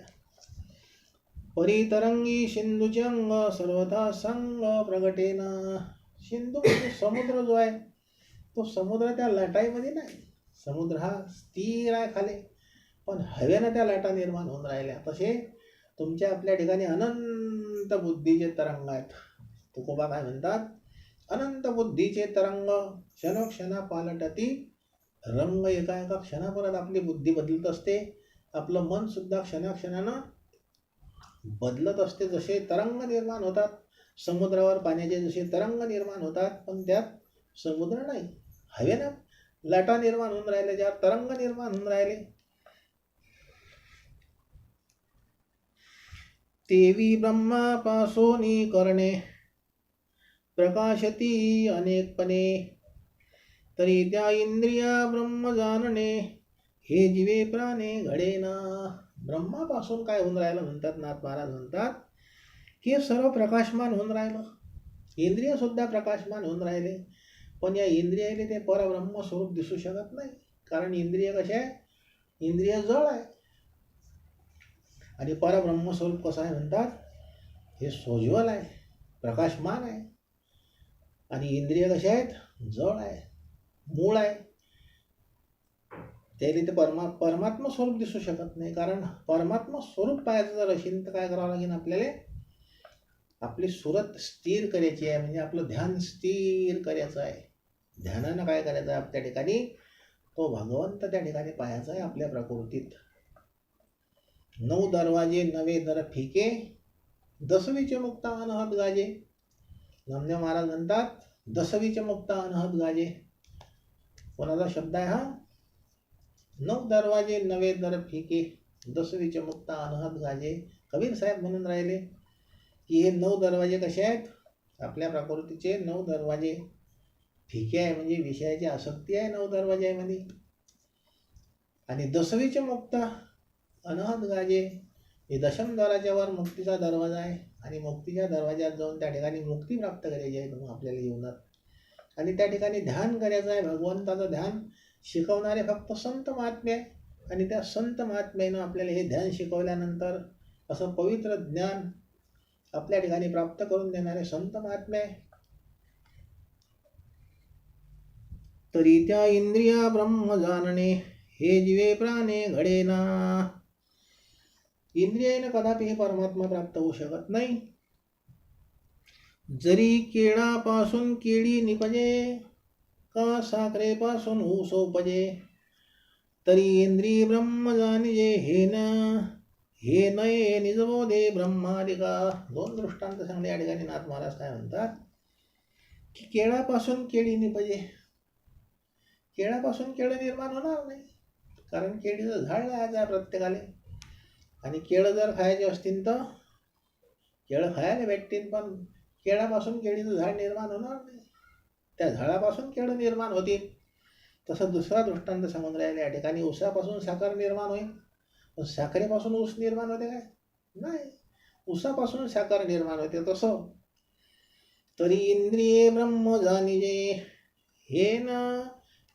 परितरंगी सिंधूचे अंग सर्वथा संग प्रगटेना. सिंधू म्हणजे समुद्र जो आहे तो समुद्र त्या लाटाईमध्ये नाही, समुद्र हा स्थिर आहे खाली, पण हवेनं त्या लाटा निर्माण होऊन राहिल्या. तसे तुमच्या आपल्या ठिकाणी अनंत बुद्धीचे तरंग आहेत. तुकोबा काय म्हणतात? अनंत बुद्धीचे तरंग क्षणोक्षणा पालटती रंग. एका एका क्षणापर्यंत आपली बुद्धी बदलत असते, आपलं मन सुद्धा क्षणाक्षणानं बदलत असते. जसे तरंग निर्माण होतात समुद्रावर, पाण्याचे जसे तरंग निर्माण होतात, पण त्यात समुद्र नाही, हवेनं लाटा निर्माण होऊन राहिले, ज्यावर तरंग निर्माण होऊन राहिले. तेवी ब्रह्मापासोनी करणे प्रकाशती अनेकपणे तरी त्या इंद्रिया ब्रह्म जाणणे हे जीवे प्राणे घडेना. ब्रह्मापासून काय होऊन राहिलं म्हणतात नाथ महाराज म्हणतात की सर्व प्रकाशमान होऊन राहिलं, इंद्रिय सुद्धा प्रकाशमान होऊन राहिले, पण या इंद्रियाला ते परब्रह्म स्वरूप दिसू शकत नाही. कारण इंद्रिय कसे आहे? इंद्रिय जळ आहे, आणि परब्रह्म स्वरूप कसं आहे म्हणतात? हे सोज्वल आहे, प्रकाशमान आहे, आणि इंद्रिय कसे आहेत? जळ आहे, मूळ आहे. त्याला ते परमात्मा स्वरूप दिसू शकत नाही. कारण परमात्मा स्वरूप पाहायचं जर असेल तर काय करावं लागेल? आपल्याला आपली सुरत स्थिर करायची आहे, म्हणजे आपलं ध्यान स्थिर करायचं आहे. ध्यानानं काय करायचं आहे? आपल्या ठिकाणी तो भगवंत त्या ठिकाणी पाहायचा आहे आपल्या प्रकृतीत. 9 दरवाजे 9 दर फिके 10वीचे मुक्ता अनहद गाजे. नामदेव महाराज म्हणतात 10वीचे मुक्ता अनहद गाजे. कोणाचा शब्द आहे हा? 9 दरवाजे 9 दर फिके 10वीचे मुक्ता अनहद गाजे. कबीर साहेब म्हणून राहिले की हे 9 दरवाजे कसे आहेत? आपल्या प्रकृतीचे 9 दरवाजे. फिके आहे म्हणजे विषयाची आसक्ती आहे 9 दरवाजामध्ये. आणि 10वीचे मुक्ता अनहद गाजे. हे दशमद्वाराच्या वर मुक्तीचा दरवाजा आहे आणि मुक्तीच्या दरवाज्यात जाऊन त्या ठिकाणी मुक्ती प्राप्त करायची आहे म्हणून आपल्याला जीवनात. आणि त्या ठिकाणी ध्यान करायचं आहे. भगवंताचं ध्यान शिकवणारे फक्त संत महात्मे आहे. आणि त्या संत महात्म्यानं आपल्याला हे ध्यान शिकवल्यानंतर असं पवित्र ज्ञान आपल्या ठिकाणी प्राप्त करून देणारे संत महात्मे आहे. तरी त्या इंद्रिया ब्रह्म जाणणे हे जीवे प्राणे घडेना. इंद्रियाने कदापि हे परमात्मा प्राप्त होऊ शकत नाही. जरी केळापासून केळी निपजे का साखरेपासून ऊस उपजे, तरी इंद्रिय ब्रह्म जाणिजे हे नये निजबोधे ब्रह्मादिका. दोन दृष्टांत सांगणे या ठिकाणी नाथ महाराज काय म्हणतात की केळापासून केळी निपजे. केळापासून केळं निर्माण होणार नाही, कारण केळीचं झाड लावायचं आहे प्रत्येकाला. आणि केळं जर खायचे असतील तर केळं खायला भेटतील, पण केळापासून केळीचं झाड निर्माण होणार नाही. त्या झाडापासून केळं निर्माण होतील. तसं दुसरा दृष्टांत सांगून राहिले या ठिकाणी. ऊसापासून साखर निर्माण होईल, पण साखरेपासून ऊस निर्माण होते काय? नाही. ऊसापासून साखर निर्माण होते. तसं तरी इंद्रिये ब्रह्म जाणिजे हे न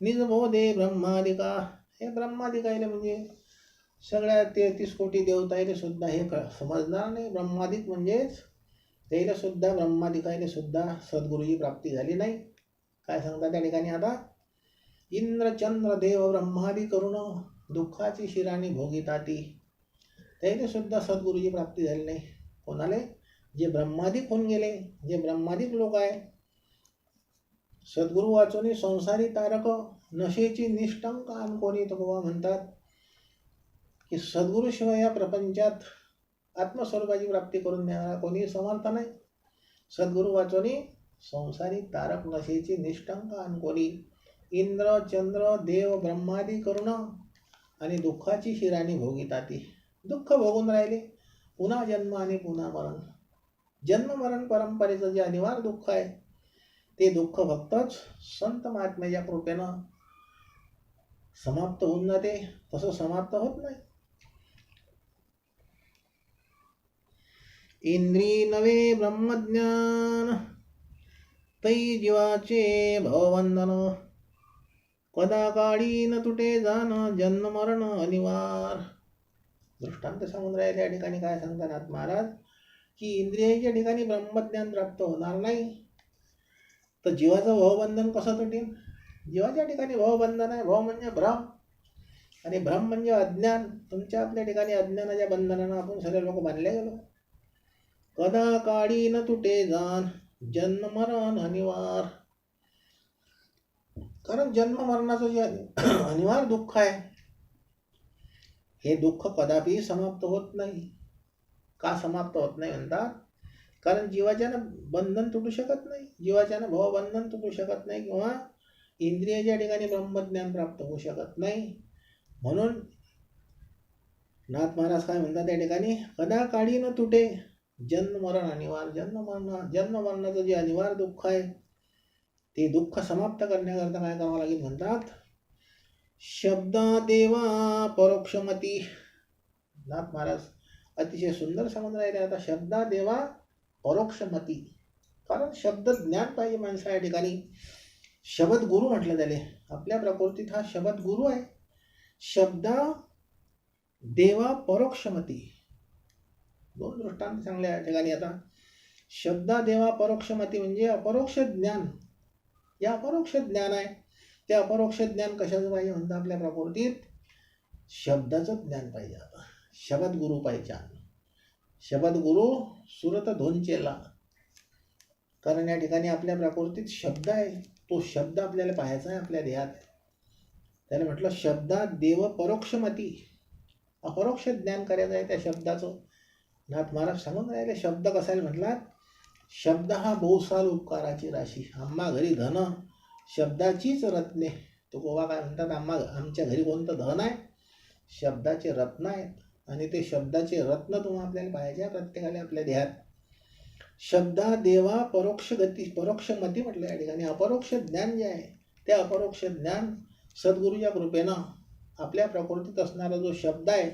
निजबोधे ब्रह्मादिका. हे ब्रह्मादिकायले म्हणजे सगळ्या 33 कोटी देवतायले सुद्धा हे समजणार नाही. ब्रह्मादिक म्हणजेच त्याला सुद्धा ब्रह्मादिकायले सुद्धा सद्गुरूची प्राप्ती झाली नाही. काय सांगतात त्या ठिकाणी आता? इंद्र चंद्र देव ब्रह्मादि करुण दुःखाची शिराणी भोगिताती. त्याला सुद्धा सद्गुरूची प्राप्ती झाली नाही. कोणाले? जे ब्रह्मादिक होऊन गेले, जे ब्रह्मादिक लोक आहे. सद्गुरू वाचोनी संसारी तारक नशेची निष्ठंक आन कोणी तुकोबा म्हणतात की सद्गुरूशिवाय या प्रपंचात आत्मस्वरूपाची प्राप्ती करून देणारा कोणी समर्थ नाही. सद्गुरू वाचोनी संसारी तारक नशेची निष्ठंक आन कोणी. इंद्र चंद्र देव ब्रह्मादी करुण आणि दुःखाची शिराणी भोगिताती. दुःख भोगून राहिले, पुन्हा जन्म आणि पुन्हा मरण. जन्म मरण परंपरेचं जे अनिवार्य दुःख आहे ते दुःख फक्तच संत महात्म्याच्या कृपेनं समाप्त होऊन जाते. तसं समाप्त होत नाही. इंद्रिय नवे ब्रह्मज्ञान तै जीवाचे भवबंधन. कदा काळी न तुटे जाण जन्म मरण अनिवार. दृष्टांत सांगून राहिले या ठिकाणी. काय सांगतात महाराज की इंद्रियाच्या ठिकाणी ब्रह्मज्ञान प्राप्त होणार नाही तर जीवाचं भवबंधन कसं तुटेल? जीवाच्या ठिकाणी भवबंधन आहे. भव म्हणजे भ्रम आणि भ्रम म्हणजे अज्ञान. तुमच्या आपल्या ठिकाणी अज्ञानाच्या बंधनानं आपण सर्व लोक बांधले गेलो. कदा काळी न तुटे जाण जन्म मरण अनिवार. कारण जन्म मरणाचं जे अनिवार्य दुःख आहे हे दुःख कदापि समाप्त होत नाही. का समाप्त होत नाही म्हणतात? कारण जीवाच्यानं बंधन तुटू शकत नाही, जीवाच्यानं भवबंधन तुटू शकत नाही, किंवा इंद्रियाच्या ठिकाणी ब्रह्मज्ञान प्राप्त होऊ शकत नाही. म्हणून नाथ महाराज काय म्हणतात त्या ठिकाणी? कदा काळी न तुटे जन्म मरण अनिवार्य. जन्म मरणाचं जे अनिवार्य दुःख आहे ते दुःख समाप्त करण्याकरता काय करावं लागेल म्हणतात? शब्दा देवा परोक्षमती. नाथ महाराज अतिशय सुंदर सांगून राहिले आता. शब्दा देवा परोक्षमती. कारण शब्द ज्ञान पाहिजे माणसा या ठिकाणी. शब्द गुरु म्हटलं त्याले. आपल्या प्रकृतीत हा शब्द गुरु आहे. शब्दा देवा परोक्षमती. दोन दृष्टांत चांगले या ठिकाणी आता. शब्दा देवा परोक्षमती म्हणजे अपरोक्ष ज्ञान. या अपरोक्ष ज्ञान आहे. ते अपरोक्ष ज्ञान कशाचं पाहिजे म्हणतात? आपल्या प्रकृतीत शब्दाचं ज्ञान पाहिजे. आता शब्द गुरु पाहिजे. शब्द गुरु सुरत धोंचेला. कारण या ठिकाणी आपल्या प्रकृतीत शब्द आहे. तो शब्द आपल्याला पाहायचा आहे आपल्या देहात. त्याने म्हटलं शब्दा देव परोक्षमती. अपरोक्ष ज्ञान करायचं आहे त्या शब्दाचं. नाथ महाराज सांगून राहिले शब्द कसायला म्हटलात? शब्द हा बहुसाल उपकाराची राशी. आम्हा घरी धन शब्दाचीच रत्ने. तो गोवा काय म्हणतात? आमच्या घरी कोणतं धन आहे? शब्दाचे रत्न आहेत. आणि ते शब्दाचे रत्न तुम्हाला आपल्याला पाहिजे प्रत्येकाला आपल्या देहात. शब्दा देवा परोक्ष गती परोक्ष मती म्हटलं या ठिकाणी. अपरोक्ष ज्ञान जे आहे ते अपरोक्ष ज्ञान सद्गुरूच्या कृपेनं आपल्या प्रकृतीत असणारा जो शब्द आहे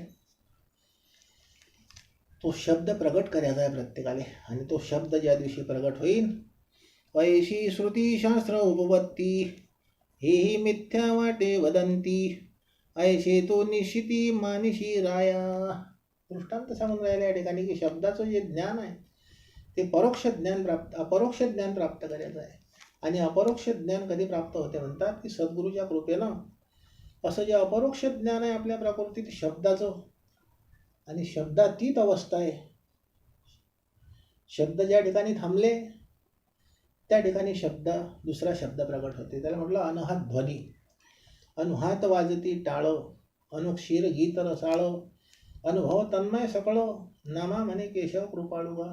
तो शब्द प्रगट करायचा आहे प्रत्येकाले. आणि तो शब्द ज्या दिवशी प्रगट होईल, ऐशी श्रुती शास्त्र उपपत्ती हेही मिथ्या वाटे वदंती, ऐशे तो निश्चिती मानिशी राया. दृष्टांत सांगून राहिले या ठिकाणी की शब्दाचं जे ज्ञान आहे ते अपरोक्ष ज्ञान प्राप्त करायचं आहे. आणि अपरोक्ष ज्ञान कधी प्राप्त होते म्हणतात की सद्गुरूच्या कृपेनं. असं जे अपरोक्ष ज्ञान आहे आपल्या प्रकृतीत शब्दाचं, आणि शब्दातीत अवस्था आहे. शब्द ज्या ठिकाणी थांबले त्या ठिकाणी दुसरा शब्द प्रगट होते. त्याला म्हटलं अनहात ध्वनी. अनुहात वाजती टाळ, अनुक्षीर गीत रसाळ, अनुभव तन्मय सकळ, नामा म्हणे केशव कृपाळुवा.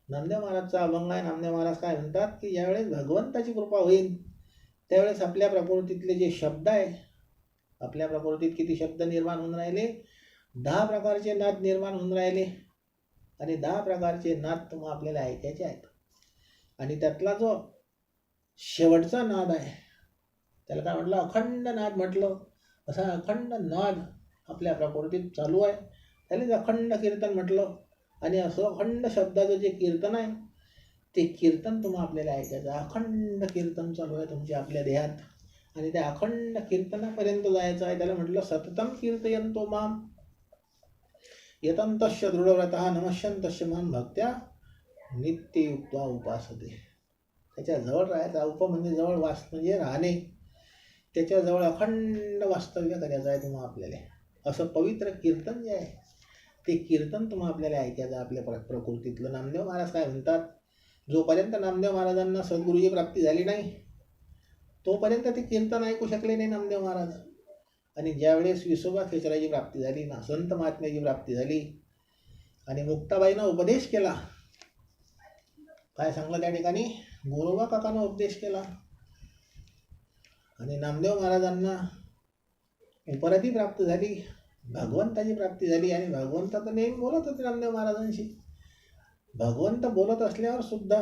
नामदेव महाराजचा अभंग आहे. नामदेव महाराज काय म्हणतात की ज्यावेळेस भगवंताची कृपा होईल त्यावेळेस आपल्या प्रकृतीतले जे शब्द आहे, आपल्या प्रकृतीत किती शब्द निर्माण होऊन राहिले, 10 प्रकारचे नाद निर्माण होऊन राहिले. आणि 10 प्रकारचे नाद तुम्हाला आपल्याला ऐकायचे आहेत. आणि त्यातला जो शेवटचा नाद आहे त्याला काय म्हटलं, अखंड नाद म्हटलं. असा अखंड नाद आपल्या प्रकृतीत चालू आहे, त्यालाच अखंड कीर्तन म्हटलं. आणि असं अखंड शब्दाचं जे कीर्तन आहे ते कीर्तन तुम्हाला आपल्याला ऐकायचं. अखंड कीर्तन चालू आहे तुमच्या आपल्या देहात, आणि त्या अखंड कीर्तनापर्यंत जायचं आहे. त्याला म्हटलं सततम कीर्तयन्तो माम यतन्तश्च दृढव्रतः नमश्यन्तश्च माम भक्त्या नित्ययुक्त्वा उपासते. त्याच्याजवळ राहायचा. उप म्हणजे जवळ, वास म्हणजे राहणे. त्याच्याजवळ अखंड वास्तव्य करायचं आहे तुम्हाला आपल्याला. असं पवित्र कीर्तन जे आहे ते कीर्तन तुम्हाला आपल्याला ऐकायचं आपल्या प्रकृतीतलं. नामदेव महाराज काय म्हणतात, जोपर्यंत नामदेव महाराजांना सद्गुरूची प्राप्ती झाली नाही तोपर्यंत ते कीर्तन ऐकू शकले नाही नामदेव महाराज. आणि ज्यावेळेस विसोबा खेचराची प्राप्ती झाली ना, संत महात्म्याची प्राप्ती झाली, आणि मुक्ताबाईनं उपदेश केला, काय सांगलं त्या ठिकाणी, गोरोबा काकानं उपदेश केला. आणि नामदेव महाराजांना उपरती प्राप्त झाली, भगवंताची प्राप्ती झाली. आणि भगवंत तर नेहमी बोलत होते नामदेव महाराजांशी. भगवंत बोलत असल्यावर सुद्धा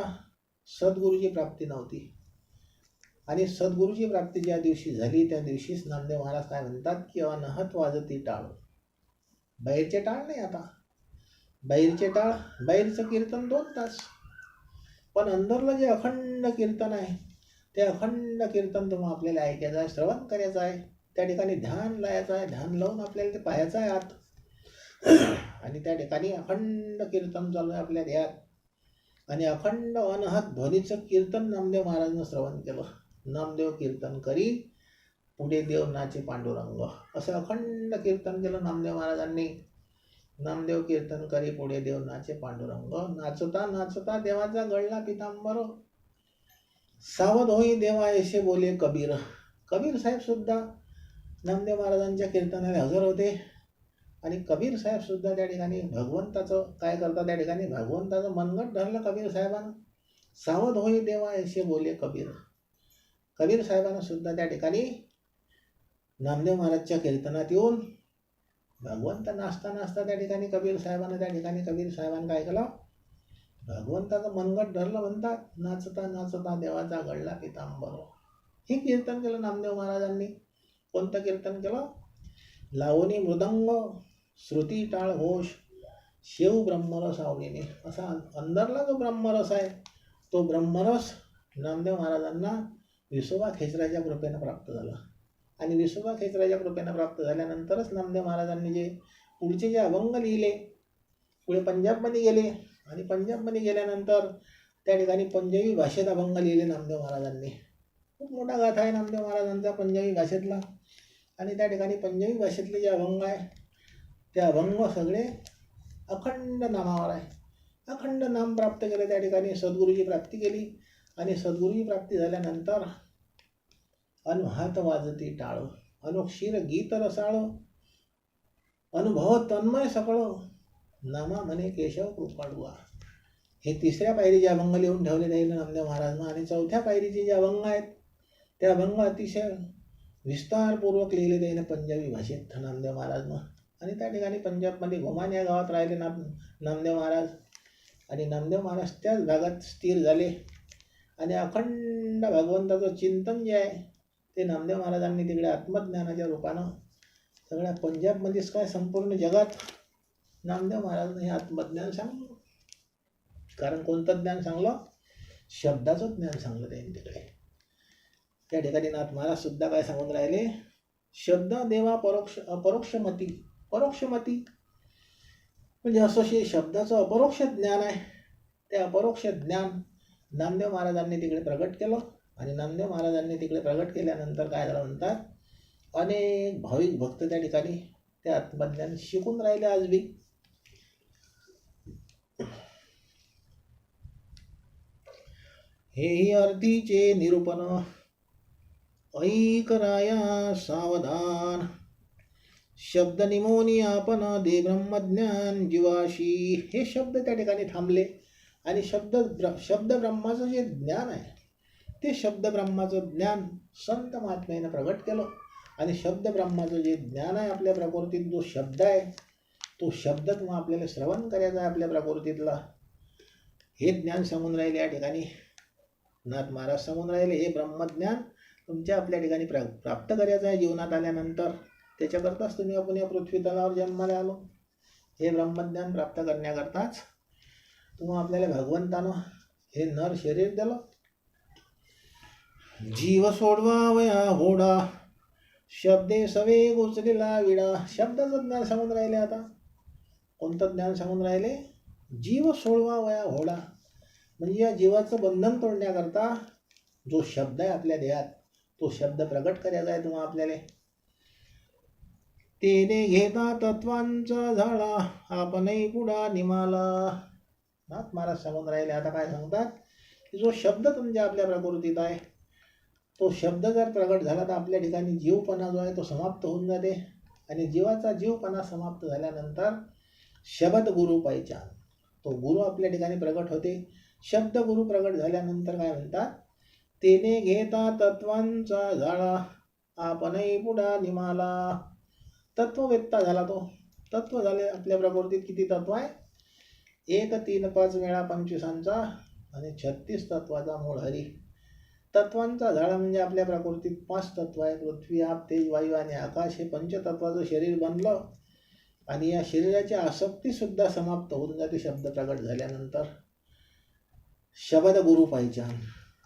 सद्गुरूची प्राप्ती नव्हती. आणि सद्गुरूची प्राप्ती ज्या दिवशी झाली त्या दिवशीच नामदेव महाराज काय म्हणतात की अनहत वाजती टाळ. बाहेरचे टाळ नाही. आता बाहेरचे टाळ, बाहेरचं कीर्तन 2 तास, पण अंदरलं जे अखंड कीर्तन आहे ते अखंड कीर्तन तुम्हाला आपल्याला ऐकायचं आहे, श्रवण करायचं आहे. त्या ठिकाणी ध्यान लावायचं आहे. ध्यान लावून आपल्याला ते पाहायचं आहे आत. आणि त्या ठिकाणी अखंड कीर्तन चालू आहे आपल्या देहात. आणि अखंड अनहत ध्वनीचं कीर्तन नामदेव महाराजांनं श्रवण केलं. नामदेव कीर्तन करी पुढे देव नाचे पांडुरंग, असं अखंड कीर्तन केलं नामदेव महाराजांनी. नामदेव कीर्तन करी पुढे देव नाचे पांडुरंग, नाचता नाचता देवाचा गळला पितांबर, सावध होई देवा ऐसे बोले कबीर. कबीर साहेब सुद्धा नामदेव महाराजांच्या कीर्तनाला हजर होते. आणि कबीर साहेब सुद्धा त्या ठिकाणी भगवंताचं काय करतात, त्या ठिकाणी भगवंताचं मनगट धरलं कबीर साहेबांना. सावध होई देवा ऐसे बोले कबीर. कबीर साहेबांना सुद्धा त्या ठिकाणी नामदेव महाराजच्या कीर्तनात येऊन भगवंत नाचता नाचता त्या ठिकाणी कबीर साहेबांना काय केलं, भगवंताचं मनगट धरलं म्हणतात. नाचता नाचता देवाचा गळला पितांबर, हे कीर्तन केलं नामदेव महाराजांनी. कोणतं कीर्तन केलं, लावणी मृदंग श्रुती टाळ घोष शेव ब्रह्मरस आवडीने. असा अंदरला जो ब्रह्मरस आहे तो ब्रह्मरस नामदेव महाराजांना विसोबा खेचराच्या कृपेनं प्राप्त झाला. आणि विसोबा खेचराच्या कृपेनं प्राप्त झाल्यानंतरच नामदेव महाराजांनी जे पुढचे जे अभंग लिहिले, पुढे पंजाबमध्ये गेले. आणि पंजाबमध्ये गेल्यानंतर त्या ठिकाणी पंजाबी भाषेत अभंग लिहिले नामदेव महाराजांनी. खूप मोठा गाथा आहे नामदेव महाराजांचा पंजाबी भाषेतला. आणि त्या ठिकाणी पंजाबी भाषेतले जे अभंग आहे ते अभंग सगळे अखंड नामावर आहे. अखंड नाम प्राप्त केलं. त्या ठिकाणी सद्गुरूची प्राप्ती केली. आणि सद्गुरूची प्राप्ती झाल्यानंतर अनुहात वाजती टाळ, अनुक्षीर गीत रसाळ, अनुभव तन्मय सकळ, नामा म्हणे केशव कृपाळुवा. हे 3ऱ्या पायरीचे अभंग लिहून ठेवले जाईल नामदेव महाराजनं. आणि 4थ्या पायरीचे जे अभंग आहेत ते अभंग अतिशय विस्तारपूर्वक लिहिले जाईल पंजाबी भाषेत नामदेव महाराजनं. आणि त्या ठिकाणी पंजाबमध्ये घुमान या गावात राहिले नामदेव महाराज. आणि नामदेव महाराज त्याच भागात स्थिर झाले. आणि अखंड भगवंताचं चिंतन जे आहे ते नामदेव महाराजांनी तिकडे आत्मज्ञानाच्या रूपानं सगळ्या पंजाबमध्येच काय संपूर्ण जगात नामदेव महाराजांनी हे आत्मज्ञान सांगलं. कारण कोणतं ज्ञान सांगलं? शब्दाचं ज्ञान सांगलं त्यांनी तिकडे. त्या ठिकाणी नाथ महाराज सुद्धा काय सांगून राहिले? शब्द देवा अपरोक्षमती. परोक्षमती म्हणजे असं शब्दाचं अपरोक्ष ज्ञान आहे. ते अपरोक्ष ज्ञान नामदेव महाराजांनी तिकडे प्रगट केलं. आणि नामदेव महाराजांनी तिकडे प्रगट केल्यानंतर काय झालं म्हणतात, अनेक भाविक भक्त त्या ठिकाणी ते आत्मज्ञान शिकून राहिले आज बी. हेही अर्थीचे निरूपण ऐकराया सावधान. शब्द निमोनी आपण दे ब्रह्मज्ञान जीवाशी. हे शब्द त्या ठिकाणी थांबले आणि शब्द ब्रह्माचं जे ज्ञान आहे ते शब्द ब्रह्माचं ज्ञान संत महात्म्याने प्रगट केलं. आणि शब्द ब्रह्माचं जे ज्ञान आहे आपल्या प्रकृतीत, जो शब्द आहे तो शब्द तुम्हाला आपल्याला श्रवण करायचा आहे आपल्या प्रकृतीतला. हे ज्ञान सांगून राहिले या ठिकाणी नाथ महाराज सांगून राहिले. हे ब्रह्मज्ञान तुमच्या आपल्या ठिकाणी प्राप्त करायचं आहे जीवनात आल्यानंतर. त्याच्याकरताच तुम्ही आपण या पृथ्वी तलावर जन्माला आलो. हे ब्रह्मज्ञान प्राप्त करण्याकरताच तुम्हाला आपल्याला भगवंतानं हे नर शरीर दिलं. जीव सोडवावया होडा शब्दे सवे गोचलेला विडा. शब्दाचं ज्ञान सांगून राहिले. आता कोणतं ज्ञान सांगून राहिले? जीव सोडवावया होडा. म्हणजे या जीवाचं बंधन तोडण्याकरता जो शब्द आहे आपल्या देहात तो शब्द प्रगट करायचा आहे तुम्हाला आपल्याला. तेने घेता तत्वांचा झाडा आपणही पुढा निमाला. नाथ महाराज सांगून राहिले. आता काय सांगतात की जो शब्द तुमच्या आपल्या प्रकृतीत आहे तो शब्द जर प्रगट झाला तर आपल्या ठिकाणी जीवपणा जो आहे तो समाप्त होऊन जाते. आणि जीवाचा जीवपणा समाप्त झाल्यानंतर शब्द गुरु पाहिजे, तो गुरु आपल्या ठिकाणी प्रगट होते. शब्द गुरु प्रगट झाल्यानंतर काय म्हणतात? तेने घेता तत्वांचा झाडा आपणही पुढा निमाला. तत्ववेत्ता झाला तो. तत्व झाले आपल्या प्रकृतीत. किती तत्व आहे? 1 3 5 वेळा 25 आणि 36 तत्वाचा मूळ हरी. तत्वांचा झाडा म्हणजे आपल्या प्रकृतीत 5 तत्व आहे. पृथ्वी, आप, तेज, वायू आणि आकाश. हे पंचतत्वाचं शरीर बनलं आणि या शरीराची आसक्ती सुद्धा समाप्त होऊन जाते शब्द प्रगट झाल्यानंतर. शब्द गुरु पाहिजे.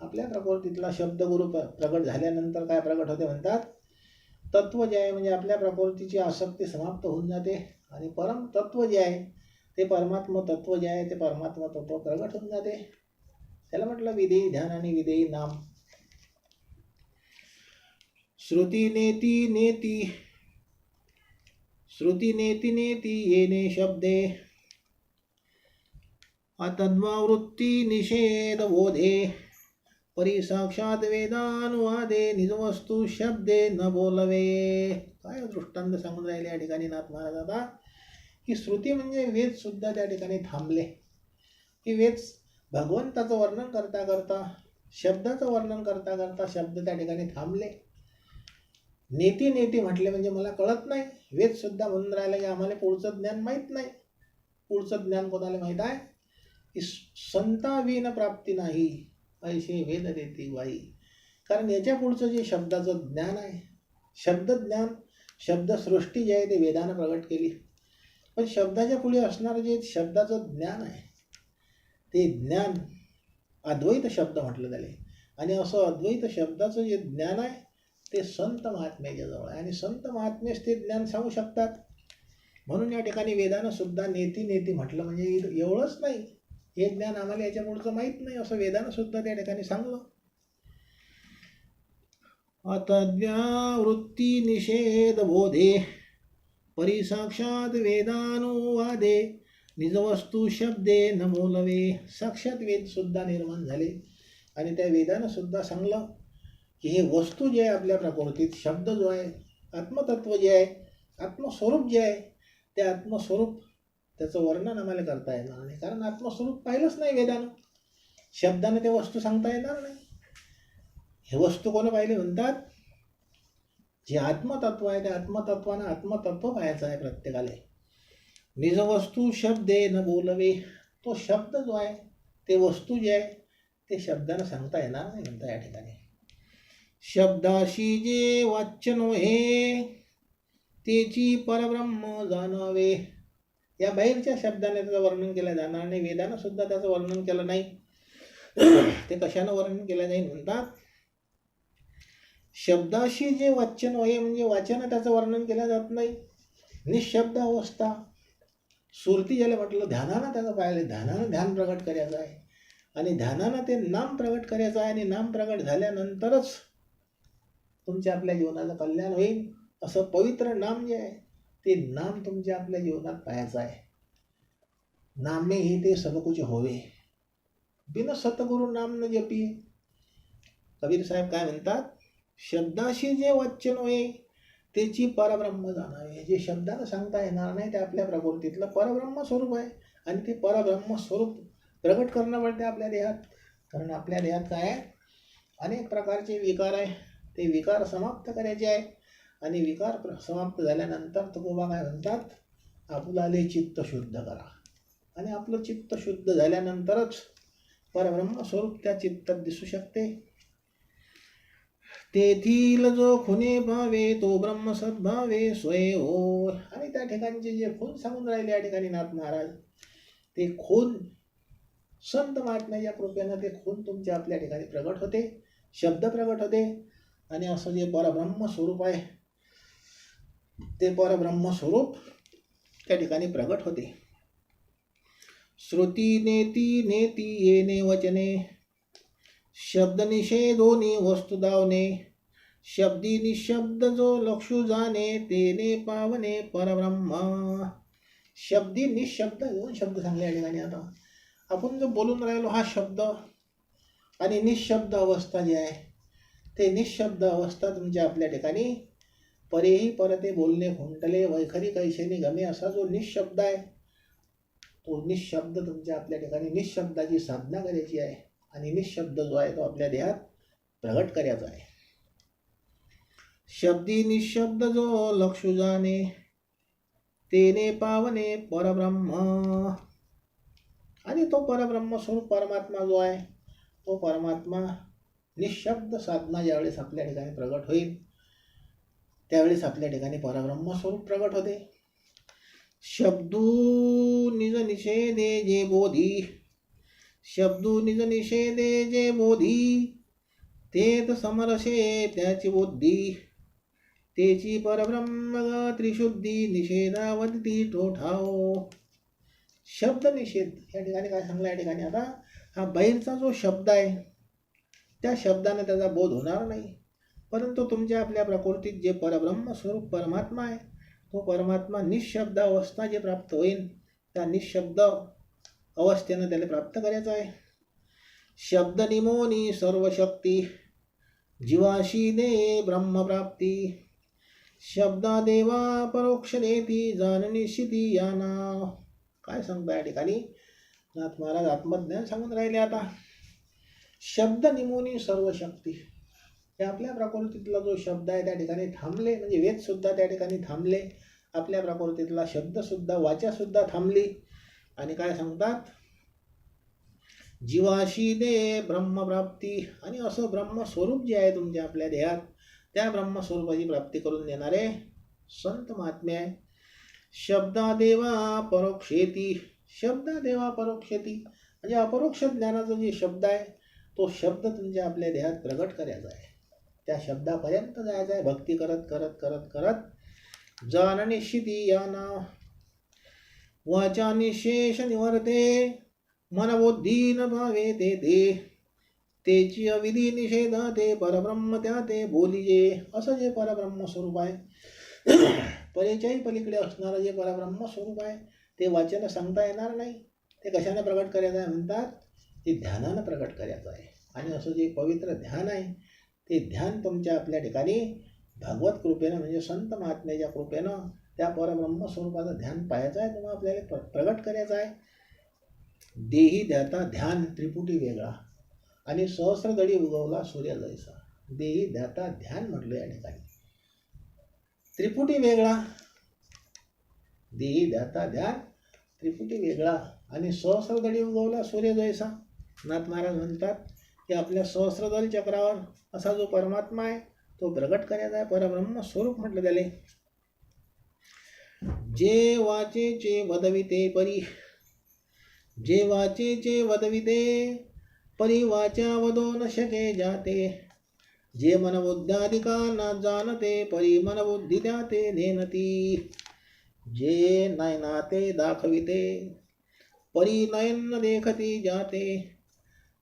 आपल्या प्रकृतीतला शब्द गुरु प्रगट झाल्यानंतर काय प्रगट होते म्हणतात? तत्व जे आहे म्हणजे आपल्या प्रकृतीची आसक्ती समाप्त होऊन जाते. आणि परम तत्व जे आहे ते परमात्म तत्व जे आहे ते परमात्मा तत्व प्रगट होऊन जाते. त्याला म्हटलं विधेयी ध्यान आणि विधेयी नाम. श्रुती नेती नेती येणे शब्दे अतद्वावृत्ती निषेध बोधे परिसाक्षात वेदानुवादे निजवस्तू शब्दे न बोलवे. काय दृष्टांत सांगून राहिले या ठिकाणी नाथ महाराज आता की श्रुती म्हणजे वेद सुद्धा त्या ठिकाणी थांबले. की वेद भगवंताचं वर्णन करता करता, शब्दाचं वर्णन करता करता शब्द त्या ठिकाणी थांबले. नेती म्हटले म्हणजे मला कळत नाही. वेद सुद्धा म्हणून राहिलं की आम्हाला पुढचं ज्ञान माहीत नाही. पुढचं ज्ञान कोणाला माहीत आहे? की संताविन प्राप्ती नाही ऐसे वेद देती वाई. कारण याच्या पुढचं जे शब्दाचं ज्ञान आहे, शब्दज्ञान, शब्दसृष्टी जी आहे ते वेदानं प्रगट केली. पण शब्दाच्या पुढे असणारं जे शब्दाचं ज्ञान आहे ते ज्ञान अद्वैत शब्द म्हटलं त्याला. आणि असं अद्वैत शब्दाचं जे ज्ञान आहे ते संत महात्म्याच्या जवळ आहे. आणि संत महात्मेच ते ज्ञान सांगू शकतात. म्हणून या ठिकाणी वेदानं सुद्धा नेती म्हटलं. म्हणजे एवढंच नाही, हे ज्ञान आम्हाला याच्या पुढचं माहीत नाही असं वेदानं सुद्धा त्या ठिकाणी सांगलं. अतद्व्यावृत्ती निषेध बोधे परिसाक्षात वेदानुवादे निजवस्तू शब्दे न बोलवे. साक्षात वेद सुद्धा निर्माण झाले आणि त्या वेदानं सुद्धा सांगलं की हे वस्तू जे आहे आपल्या प्रकृतीत, शब्द जो आहे, आत्मतत्व जे आहे, आत्मस्वरूप जे आहे ते आत्मस्वरूप त्याचं वर्णन आम्हाला करता येणार नाही. कारण आत्मस्वरूप पाहिलंच नाही वेदानं. शब्दाने ते वस्तू सांगता येणार नाही. हे वस्तू कोण पाहिले म्हणतात? जे आत्मतत्व आहे त्या आत्मतत्वानं आत्मतत्व पाहायचं आहे प्रत्येकाला. निजवस्तू शब्दे न बोलवे. तो शब्द जो आहे ते वस्तू जे आहे ते शब्दानं सांगता येणार नाही म्हणता या ठिकाणी. शब्दाशी जे वाच्य नव्हे तेची परब्रह्म जाणावे. या बाहेरच्या शब्दाने त्याचं वर्णन केलं जाणार नाही. वेदानं सुद्धा त्याचं वर्णन केलं नाही. ते कशानं वर्णन केलं जाईल म्हणतात, शब्दाशी जे वाचन होय म्हणजे वाचन त्याचं वर्णन केलं जात नाही. निशब्द अवस्था सुरती ज्याला म्हटलं, ध्यानानं त्याचं पाहिलं, ध्यानानं ध्यान प्रगट करायचं आहे आणि ध्यानानं ते नाम प्रगट करायचं आहे आणि नाम प्रगट झाल्यानंतरच तुमच्या आपल्या जीवनाचं कल्याण होईल. असं पवित्र नाम जे आहे ते नाम तुमच्या आपल्या जीवनात पाहायचं आहे. नामे ही ते सब कुछ होवे, बिन सतगुरु नाम न जपी. कबीर साहेब काय म्हणतात, शब्दाशी जे वाचन होय त्याची परब्रह्म जाणावे. जे शब्दानं सांगता येणार नाही ते आपल्या प्रकृतीतलं परब्रह्म स्वरूप आहे आणि ते परब्रह्म स्वरूप प्रगट करणं पडते आपल्या देहात. कारण आपल्या देहात काय आहे, अनेक प्रकारचे विकार आहे. ते विकार समाप्त करायचे आहे आणि विकार समाप्त झाल्यानंतर तुकोबा काय म्हणतात, आपल्याले चित्त शुद्ध करा. आणि आपलं चित्त शुद्ध झाल्यानंतरच परब्रह्म स्वरूप त्या चित्तात दिसू शकते. तेथील जो खुने भावे तो ब्रह्म सद्भावे स्वय हो. आणि त्या ठिकाणचे जे खून सांगून राहिले या ठिकाणी नाथ महाराज, ते खून संत महात्म्याच्या कृपेनं ते खून तुमच्या आपल्या ठिकाणी प्रगट होते, शब्द प्रगट होते आणि असं जे परब्रह्म स्वरूप आहे ते परब्रह्म स्वरूप त्या ठिकाणी प्रगट होते. श्रुती नेती नेती येणे वचने, शब्द निषेधोनी वस्तू दावणे, शब्दी निशब्द जो लक्षू जाणे, तेने पावने परब्रह्म. शब्दी निशब्द, दोन शब्द सांगले या ठिकाणी. आता आपण जो बोलून राहिलो हा शब्द आणि निशब्द अवस्था जी आहे ते निशब्द अवस्था तुमच्या आपल्या ठिकाणी परेही परते बोलणे खुंटले वैखरी कैशेनी गमे, असा जो निशब्द आहे तो निशब्द तुमच्या आपल्या ठिकाणी निशब्दाची साधना करायची आहे आणि निशब्द जो आहे तो आपल्या देहात प्रगट करायचा आहे. शब्दी निशब्द जो लक्षू जाणे, तेने पावने परब्रह्म. आणि तो परब्रह्म स्वरूप परमात्मा जो आहे तो परमात्मा निशब्द साधना ज्यावेळेस आपल्या ठिकाणी प्रगट होईल त्यावेळेस आपल्या ठिकाणी परब्रह्म स्वरूप प्रगट होते. शब्दू निज निषेधे जे बोधी, शब्दू निज निषेधे जे बोधी, तेत समरसे त्याची बुद्धी, तेची परब्रह्म त्रिशुद्धी, निषेधावती ठोठाओ. शब्द निषेध या ठिकाणी काय सांगलं या ठिकाणी, आता हा बाहेरचा जो शब्द आहे त्या शब्दाने त्याचा बोध होणार नाही, परंतु तुमच्या आपल्या प्रकृतीत जे परब्रह्म स्वरूप परमात्मा आहे तो परमात्मा निशब्द अवस्था जे प्राप्त होईल त्या निशब्द अवस्थेनं त्याला प्राप्त करायचं आहे. शब्द निमोनी सर्व शक्ती, जीवाशी दे ब्रह्मप्राप्ती, शब्दा देवा परोक्ष नेती, जाननी शिती या नाव. काय सांगता या ठिकाणी नाथ महाराज आत्मज्ञान सांगून राहिले. आता शब्द निमोनी सर्व शक्ती, हे आपल्या प्रकृतीतला जो शब्द आहे त्या ठिकाणी थांबले, म्हणजे वेद सुद्धा त्या ठिकाणी थांबले, आपल्या प्रकृतीतला शब्द सुद्धा वाचा सुद्धा थांबली. आणि काय सांगतात, जीवाशी दे ब्रह्मप्राप्ती. आणि असं ब्रह्मस्वरूप जे आहे तुमच्या आपल्या देहात त्या ब्रह्मस्वरूपाची प्राप्ती करून देणारे संत महात्मे आहे. शब्दा देवा परोक्षेती, शब्दा देवा परोक्षेती म्हणजे अपरोक्ष ज्ञानाचा जे शब्द आहे तो शब्द तुमच्या आपल्या देहात प्रगट करायचा आहे, त्या शब्दापर्यंत जायचं आहे. भक्ती करत करत करत करत जानने शिती या नाव, वाचा निशेष निवर्ते, मनबुद्धी न भावे ते, तेची अविधी निषेध ते परब्रह्म त्या ते बोलिजे. असं जे परब्रह्म स्वरूप आहे परेच्याही पलीकडे असणारं जे परब्रह्म स्वरूप आहे ते वाचन सांगता येणार नाही. ते कशाने प्रगट करायचं आहे म्हणतात, ते ध्यानानं प्रगट करायचं आहे. आणि असं जे पवित्र ध्यान आहे ते ध्यान तुमच्या आपल्या ठिकाणी भागवत कृपेनं म्हणजे संत महात्म्याच्या कृपेनं त्या परब्रह्म स्वरूपाचं ध्यान पाहायचं आहे, तुम्हाला आपल्याला प्रगट करायचं आहे. देही ध्याता ध्यान त्रिपुटी वेगळा आणि सहस्रदळी उगवला सूर्य जैसा. देही ध्याता ध्यान म्हटलं या ठिकाणी, त्रिपुटी वेगळा, देही ध्याता ध्यान त्रिपुटी वेगळा आणि सहस्रदळी उगवला सूर्य जैसा. नाथ महाराज म्हणतात की आपल्या सहस्रदल चक्रावर असा जो परमात्मा आहे तो प्रगट करायचा आहे, परब्रह्म स्वरूप म्हटलं त्याले. जे वाचेचे वदविते परी, जे वाचेचे वदविते परी वाचा वदो न शके जाते, जे मनबुद्ध्यादिका न जाणते परी मनबुद्धी त्याते नेनती, जे नयनाते दाखविते परी नयन न देखती जाते,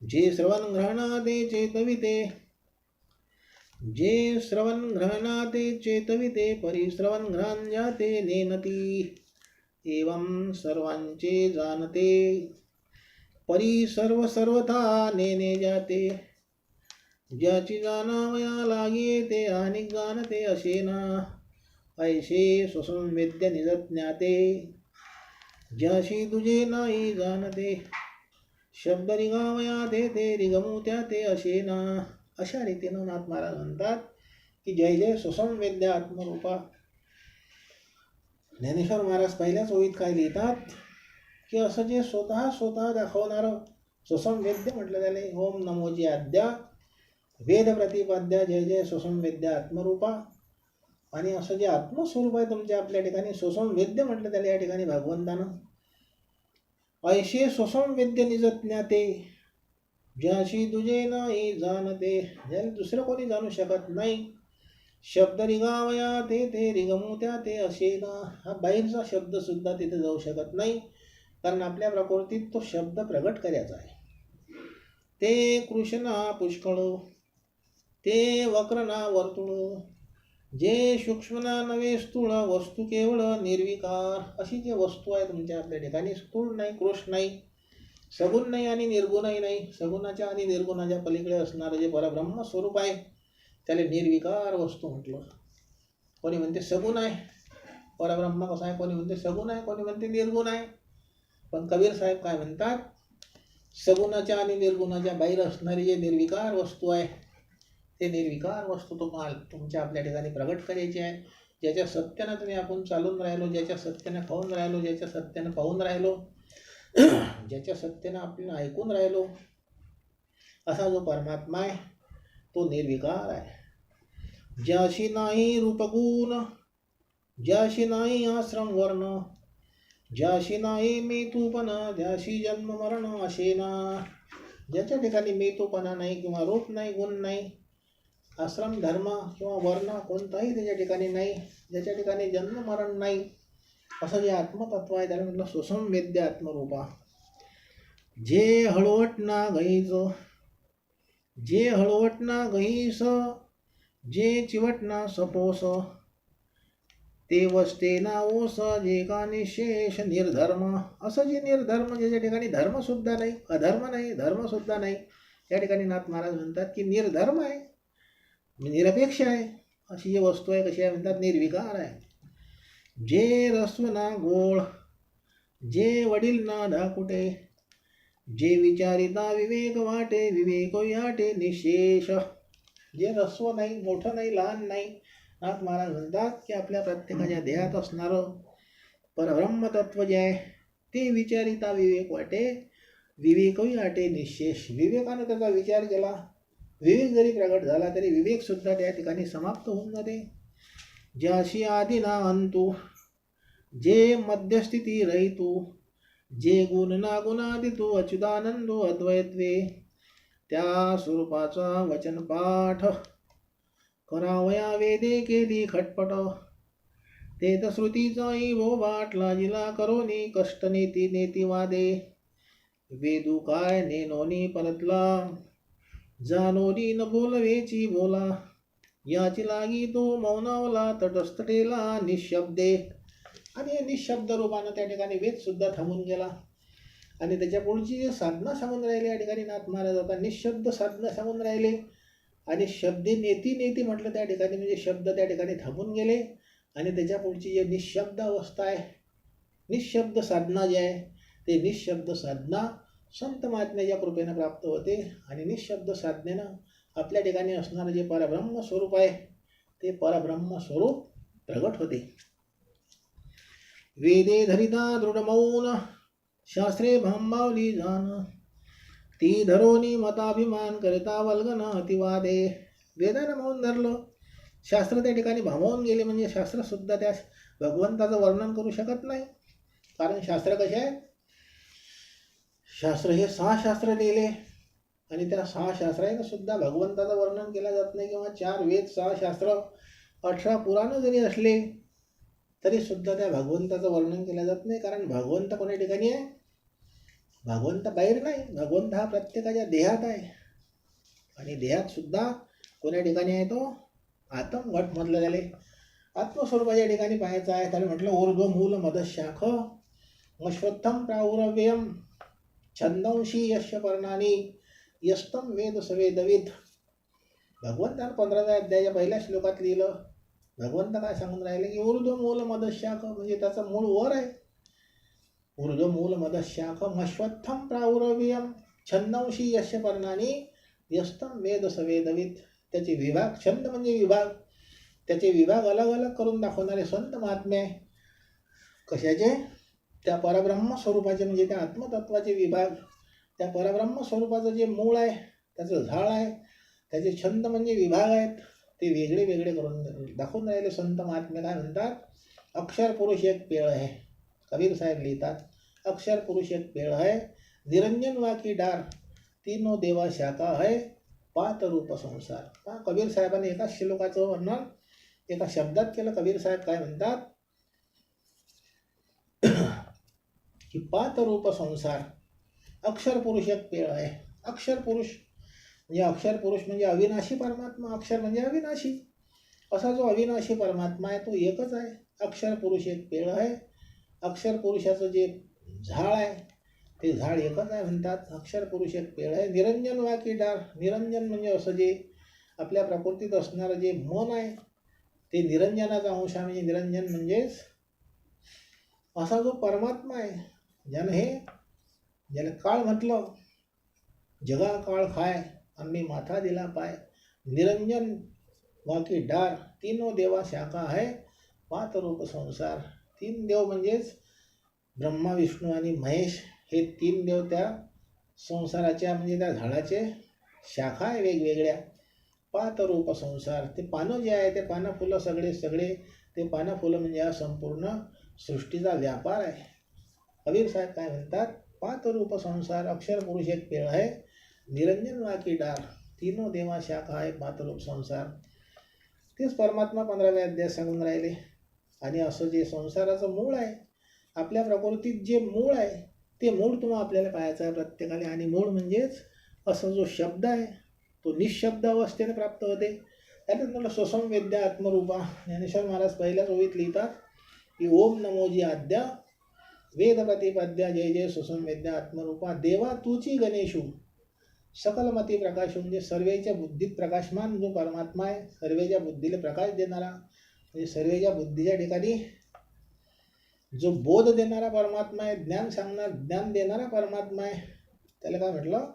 जे श्रवण ग्रहणाते चेतविते, जे श्रवण ग्रहणाते चेतविते परी श्रवण ग्रहण जाते नेनती, एवं सर्वांचे जाणते परी सर्व सर्वथा नेने जाते, ज्याची जाणावया लागे ते अनेक जाणते असे ना, ऐसे सुसंवेद्य निजज्ञाते, ज्याशी तुझे नाही जाणते, शब्द रिगावया ते रिगमू त्याते असे ना. अशा रीतीनं नाथ महाराज म्हणतात की जय जय सुसंवेद्य आत्मरूपा. ज्ञानेश्वर महाराज पहिल्याच ओळीत काय लिहितात की असं जे स्वतः दाखवणारं सुसंवेद्य म्हटलं त्याला. ओम नमोजी आद्या वेद प्रतिपाद्या जय जय सुसंवेद्य आत्मरूपा. आणि असं जे आत्मस्वरूप आहे तुमच्या आपल्या ठिकाणी सुसंवेद्य म्हटलं त्याला या ठिकाणी भगवंतानं. ऐशे सुसंवेद्य निजज्ञाते, ज्याशी तुझे नाही जाणते, ज्याला दुसरं कोणी जाणू शकत नाही. शब्द रिगावया ते रिगमू त्याते असे ना. हा बाहेरचा शब्द सुद्धा तिथे जाऊ शकत नाही, कारण आपल्या प्रकृतीत तो शब्द प्रगट करायचा आहे. ते कृष्णा पुष्कळ, ते वक्रना वर्तुळ, जे सूक्ष्मना नवे स्थूळ, वस्तू केवळ निर्विकार. अशी जे वस्तू आहे तुमच्या आपल्या ठिकाणी, स्थूळ नाही, कृष्ण नाही, सगुण नाही आणि निर्गुणही नाही. सगुणाच्या आणि निर्गुणाच्या पलीकडे असणारं जे परब्रह्म स्वरूप आहे त्याला निर्विकार वस्तू म्हटलं. कोणी म्हणते सगुण आहे परब्रह्म कसा आहे, कोणी म्हणते सगुण आहे, कोणी म्हणते निर्गुण आहे. पण कबीर साहेब काय म्हणतात, सगुणाच्या आणि निर्गुणाच्या बाहेर असणारी जे निर्विकार वस्तू आहे ते निर्विकार वस्तू तुम्हाला तुमच्या आपल्या ठिकाणी प्रगट करायची आहे. ज्याच्या सत्यानं तुम्ही आपण चालून राहिलो, ज्याच्या सत्यानं खाऊन राहिलो, ज्याच्या सत्यानं पाहून राहिलो, ज्याच्या सत्यानं आपण ऐकून राहिलो, असा जो परमात्मा आहे तो निर्विकार आहे. ज्याशी नाही रूपगुण, ज्याशी नाही आश्रम वर्ण, ज्याशी नाही मेतूपणा, ज्याशी जन्म मरण असे ना. ज्याच्या ठिकाणी मेतूपणा नाही किंवा रूप नाही, गुण नाही, आश्रम धर्म किंवा वर्ण कोणताही त्याच्या ठिकाणी नाही, ज्याच्या ठिकाणी जन्म मरण नाही, असं जे आत्मतत्व आहे त्याला म्हटलं सुसंवेद्य आत्मरूपा. जे हळवट ना गैस, जे हळवट ना गैस, जे चिवट ना सपोस, ते वसते ना ओस, जे का निशेष निर्धर्म. असं जे निर्धर्म, ज्याच्या ठिकाणी धर्म सुद्धा नाही, अधर्म नाही, धर्म सुद्धा नाही, या ठिकाणी नाथ महाराज म्हणतात की निर्धर्म आहे, निरपेक्ष आहे. अशी जी वस्तू आहे कशी आहे म्हणतात, निर्विकार आहे. जे रस्व ना गोळ, जे वडील ना धाकुटे, जे विचारिता विवेक वाटे, विवेक याटे निशेष. जे रस्व नाही, मोठं नाही, लहान नाही. नाथ महाराज म्हणतात की आपल्या प्रत्येकाच्या देहात असणारं परब्रह्म तत्व जे आहे ते विचारिता विवेक वाटे, विवेक याटे निशेष. विवेकानं त्याचा विचार केला, विवेक जरी प्रगट झाला तरी विवेक सुद्धा त्या ठिकाणी समाप्त होऊन जाते. ज्याशी आधी ना अंतू, जे मध्यस्थिती रहितू, जे गुण ना गुणादितू, अच्युतानंदो अद्वैत्वे. त्या स्वरूपाचा वचन पाठ करावया वेदे केली खटपट, ते तर श्रुतीचाही बोबाट लाजिला करोनी कष्ट नेती नेती वादे. वेदू काय नेनोनी परतला, जानोनी न बोलवेची बोला, याची लागी तो मौनावला तटस्थ टेला निशब्दे. आणि निशब्द रूपानं त्या ठिकाणी वेद सुद्धा थांबून गेला. आणि त्याच्या पुढची जी साधना सांगून राहिली या ठिकाणी नाथ महाराज आता निशब्द साधना सांगून राहिले. आणि शब्दे नेती नेती म्हटलं त्या ठिकाणी म्हणजे शब्द त्या ठिकाणी थांबून गेले. आणि त्याच्या पुढची जी निशब्द अवस्था आहे, निशब्द साधना जी आहे, ते निशब्द साधना संत महात्म्याच्या कृपेनं प्राप्त होते. आणि निशब्द साधनेनं आपल्या ठिकाणी असणारं जे परब्रह्म स्वरूप आहे ते परब्रह्म स्वरूप प्रगट होते. वेदे धरिता दृढ मौन, शास्त्रे भांबावली जाण, ती धरोनी मताभिमान करता वल्गन अतिवादे. वेदानं मौन धरलं, शास्त्र त्या ठिकाणी भांबवून गेले, म्हणजे शास्त्रसुद्धा त्या भगवंताचं वर्णन करू शकत नाही. कारण शास्त्र कसे आहे, शास्त्र हे 6 शास्त्र लिहिले आणि त्या 6 शास्त्राने सुद्धा भगवंताचं वर्णन केलं जात नाही. किंवा 4 वेद, 6 शास्त्र, 18 पुराण जरी असले तरी सुद्धा त्या भगवंताचं वर्णन केलं जात नाही. कारण भगवंत कोण्या ठिकाणी आहे, भगवंत बाहेर नाही, भगवंत हा प्रत्येकाच्या देहात आहे. आणि देहात सुद्धा कोण्या ठिकाणी आहे, तो आत्मघट म्हटलं त्याला, आत्मस्वरूपाच्या ठिकाणी पाहायचं आहे. त्याला म्हटलं ऊर्ध्व मूल मदशाख अश्वत्थम प्राहुरव्ययम छंदंशी यश पर्णानी यस्तम वेद सवेदविद. भगवंतानं 15व्या अध्यायाच्या पहिल्या श्लोकात लिहिलं. भगवंत काय सांगून राहिले की ऊर्ध्व मूल मदशाख म्हणजे त्याचं मूळ वर आहे. ऊर्ध्व मूल मदशाख अश्वत्थम प्राहुरव्ययम छंदंशी यश पर्णानी यस्तम वेद सवेदविद. त्याचे विभाग, छंद म्हणजे विभाग, त्याचे विभाग अलग अलग करून दाखवणारे संत महात्मे आहे. कशाचे, त्या परब्रह्म स्वरूपाचे म्हणजे त्या आत्मतत्वाचे विभाग. त्या परब्रह्म स्वरूपाचं जे मूळ आहे, त्याचं झाड आहे, त्याचे छंद म्हणजे विभाग आहेत, ते वेगळे वेगळे करून दाखवून राहिले संत महात्मे. काय म्हणतात, अक्षर पुरुष एक पेड़ आहे. कबीर साहेब लिहितात अक्षर पुरुष एक पेड़ है, निरंजन वाकी डार, तीनों देवा शाखा है, पात रूप संसार. पहा कबीर साहेबांनी एका श्लोकाचं वर्णन एका शब्दात केलं. कबीर साहेब काय म्हणतात की पात रूप संसार, अक्षर पुरुष एक पेड़ आहे. अक्षर पुरुष म्हणजे अविनाशी परमात्मा. अक्षर म्हणजे अविनाशी, असा जो अविनाशी परमात्मा आहे तो एकच आहे. अक्षर पुरुष एक पेड़ आहे. अक्षर पुरुषाचं जे झाड आहे ते झाड एकच आहे म्हणतात. अक्षर पुरुष एक पेड़ आहे. निरंजन वाकी डार, निरंजन म्हणजे असं जे आपल्या प्रकृतीत असणारं जे मन आहे ते निरंजनाचा अंश आहे. म्हणजे निरंजन म्हणजेच असा जो परमात्मा आहे ज्याने काळ म्हटलं, जगा काळ खाय आम्ही माथा दिला पाय. निरंजन वाकी डार, तीनों देवा शाखा आहे, पात रूप संसार. 3 देव म्हणजेच ब्रह्मा, विष्णू आणि महेश, हे 3 देव त्या संसाराच्या म्हणजे त्या झाडाचे शाखा आहे वेगवेगळ्या. पात रूप संसार, ते पानं जे आहे ते पानं फुलं सगळे ते पानं फुलं म्हणजे हा संपूर्ण सृष्टीचा व्यापार आहे. कबीर साहेब काय म्हणतात, पात रूप संसार, अक्षर पुरुष एक पेड़ है, निरंजन वाकी डार, तीनों देवा शाखा आहे, पात रूप संसार. तेच परमात्मा 15व्या अध्यायात सांगून राहिले. आणि असं जे संसाराचं मूळ आहे, आपल्या प्रकृतीत जे मूळ आहे ते मूळ तुम्हाला आपल्याला पाहायचं आहे प्रत्येकाला. आणि मूळ म्हणजेच असं जो शब्द आहे तो निशब्द अवस्थेने प्राप्त होते. त्यातच मला स्वसं वेद्या आत्मरूपा. ज्ञानेश्वर महाराज पहिल्याच ओळीत लिहितात की ओम नमोजी आद्या वेद प्रतिपद्या जय जय स्वसं वेद्या आत्मरूपा. देवा तूची गणेशू सकलमती प्रकाश. म्हणजे सर्वेच्या बुद्धीत प्रकाशमान जो परमात्मा आहे, सर्वेच्या बुद्धीला प्रकाश देणारा, म्हणजे सर्वेच्या बुद्धीच्या ठिकाणी जो बोध देणारा परमात्मा आहे, ज्ञान देणारा परमात्मा आहे, त्याला काय म्हटलं,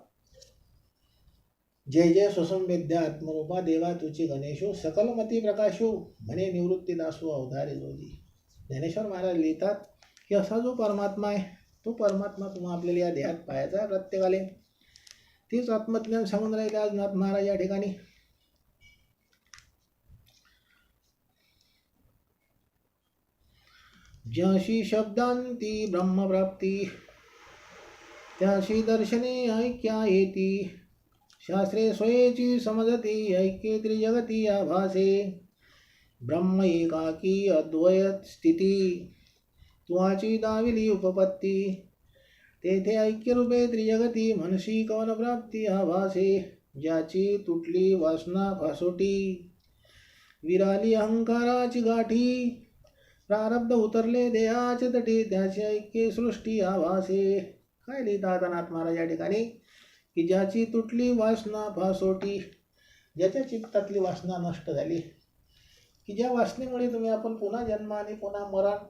जय जय स्वसं वेद्या आत्मरूपा. देवा तुची गणेशू सकलमती प्रकाशू, म्हणे निवृत्ती दासू अवधारी जोजी. ज्ञानेश्वर महाराज लिहितात की असा जो परमात्मा आहे तो परमात्मा तुम्हाला आपल्याला या देहात पाहायचा आहे प्रत्येकाले. तीच आत्मज्ञान सांगून राहिले आज नाथ महाराज या ठिकाणी. ज्याशी शब्दांती ब्रह्मप्राप्ती, त्याशी दर्शने ऐक्या येती. शास्त्रे स्वयेची समजती, ऐक्ये त्रिजगती आभासे. ब्रह्म एकाकी अद्वैत स्थिती, तुहाची दाविली उपपत्ती. तेथे ऐक्यरूपे त्रिजगती, मनसी कवन प्राप्ती आभासे. ज्याची तुटली वासना फासोटी, विराली अहंकाराची गाठी. प्रारब्ध उतरले देहाचे तटी, त्याचे ऐक्य सृष्टी आभासे. काय लिहितात नाथ महाराज या ठिकाणी की ज्याची तुटली वासना फासोटी, ज्याच्या चित्तातली वासना नष्ट झाली, की ज्या वासनेमुळे तुम्ही आपण पुन्हा जन्म आणि पुन्हा मरण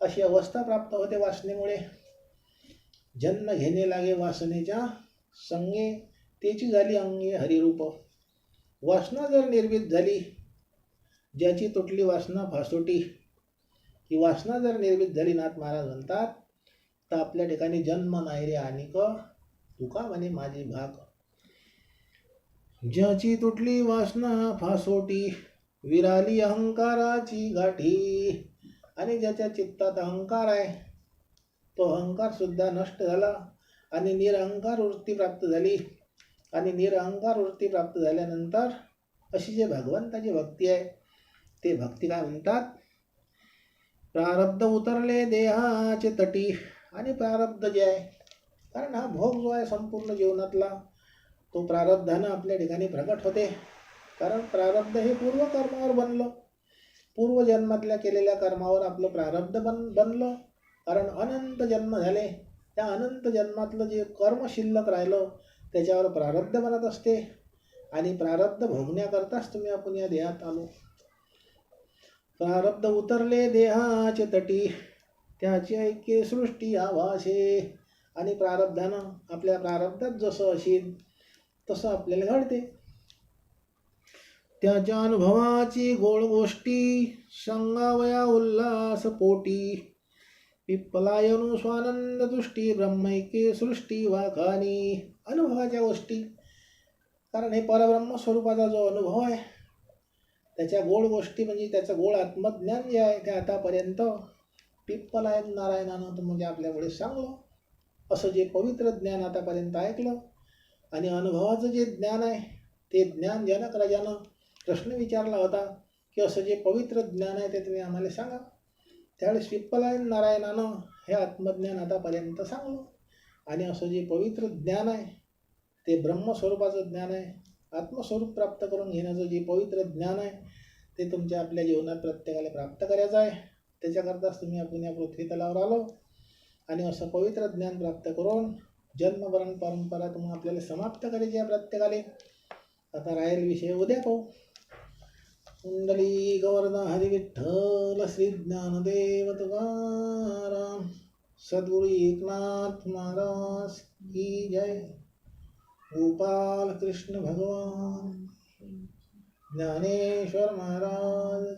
अशी अवस्था प्राप्त होते. वासनेमुळे जन्म घेणे लागे वासनेच्या संगे, त्याची झाली अंगे हरिरूप. वासना जर निर्मित झाली, ज्याची तुटली वासना फासोटी, ही वासना जर निर्मित झाली, नाथ महाराज म्हणतात, तर आपल्या ठिकाणी जन्म नाही रे आणिक, तुका म्हणे माझी भाग. ज्याची तुटली वासना फासोटी, विराली अहंकाराची गाठी. आणि ज्याच्या चित्तात अहंकार आहे तो अहंकार सुद्धा नष्ट झाला आणि निरअहंकार वृत्ती प्राप्त झाली. आणि निरअहंकार वृत्ती प्राप्त झाल्यानंतर अशी जे भगवंताची भक्ती आहे ते भक्ती काय म्हणतात, प्रारब्ध उतरले देहाचे तटी. आणि प्रारब्ध जे आहे, कारण हा भोग जो आहे संपूर्ण जीवनातला तो प्रारब्धानं आपल्या ठिकाणी प्रगट होते. कारण प्रारब्ध हे पूर्वकर्मावर बनलं, पूर्वजन्मातल्या केलेल्या कर्मावर आपलं प्रारब्ध बनलं. कारण अनंत जन्म झाले, त्या अनंत जन्मातलं जे कर्म शिल्लक राहिलं त्याच्यावर प्रारब्ध बनत असते. आणि प्रारब्ध भोगण्याकरताच तुम्ही आपण या देहात आलो. प्रारब्ध उतरले देहाचे तटी, त्याचे ऐके सृष्टी आभासे. आणि प्रारब्धानं आपल्या प्रारब्धात जसं असेल तसं आपल्याला घडते. त्याच्या अनुभवाची गोड गोष्टी सांगावया उल्हास पोटी. पिप्पलायनु स्वानंद दृष्टी ब्रह्मैके सृष्टी वाखानी. अनुभवाच्या गोष्टी, कारण हे परब्रह्म स्वरूपाचा जो अनुभव आहे त्याच्या गोड गोष्टी म्हणजे त्याचं गोड आत्मज्ञान जे आहे ते आतापर्यंत पिप्पलायन नारायणानं म्हणजे आपल्यापुढे सांगलं. असं जे पवित्र ज्ञान आतापर्यंत ऐकलं आणि अनुभवाचं जे ज्ञान आहे ते ज्ञान जनक राजानं प्रश्न विचारला होता की असं जे पवित्र ज्ञान आहे ते तुम्ही आम्हाला सांगा. त्यावेळेस पिप्पलायन नारायणानं हे आत्मज्ञान आतापर्यंत सांगलं. आणि असं जे पवित्र ज्ञान आहे ते ब्रह्मस्वरूपाचं ज्ञान आहे. आत्मस्वरूप प्राप्त करून घेण्याचं जे पवित्र ज्ञान आहे ते तुमच्या आपल्या जीवनात प्रत्येकाला प्राप्त करायचं आहे. त्याच्याकरताच तुम्ही आपण या पृथ्वी तलावर आलो. आणि असं पवित्र ज्ञान प्राप्त करून जन्ममरण परंपरा तुम्हाला आपल्याला समाप्त करायची आहे प्रत्येकाले. आता राहील विषय उद्या पाहू. कुंडली गोवर्धन हरी विठ्ठल श्री ज्ञानदेव तुकाराम सद्गुरु एकनाथ महाराज की जय. गोपाल कृष्ण भगवान ज्ञानेश्वर महाराज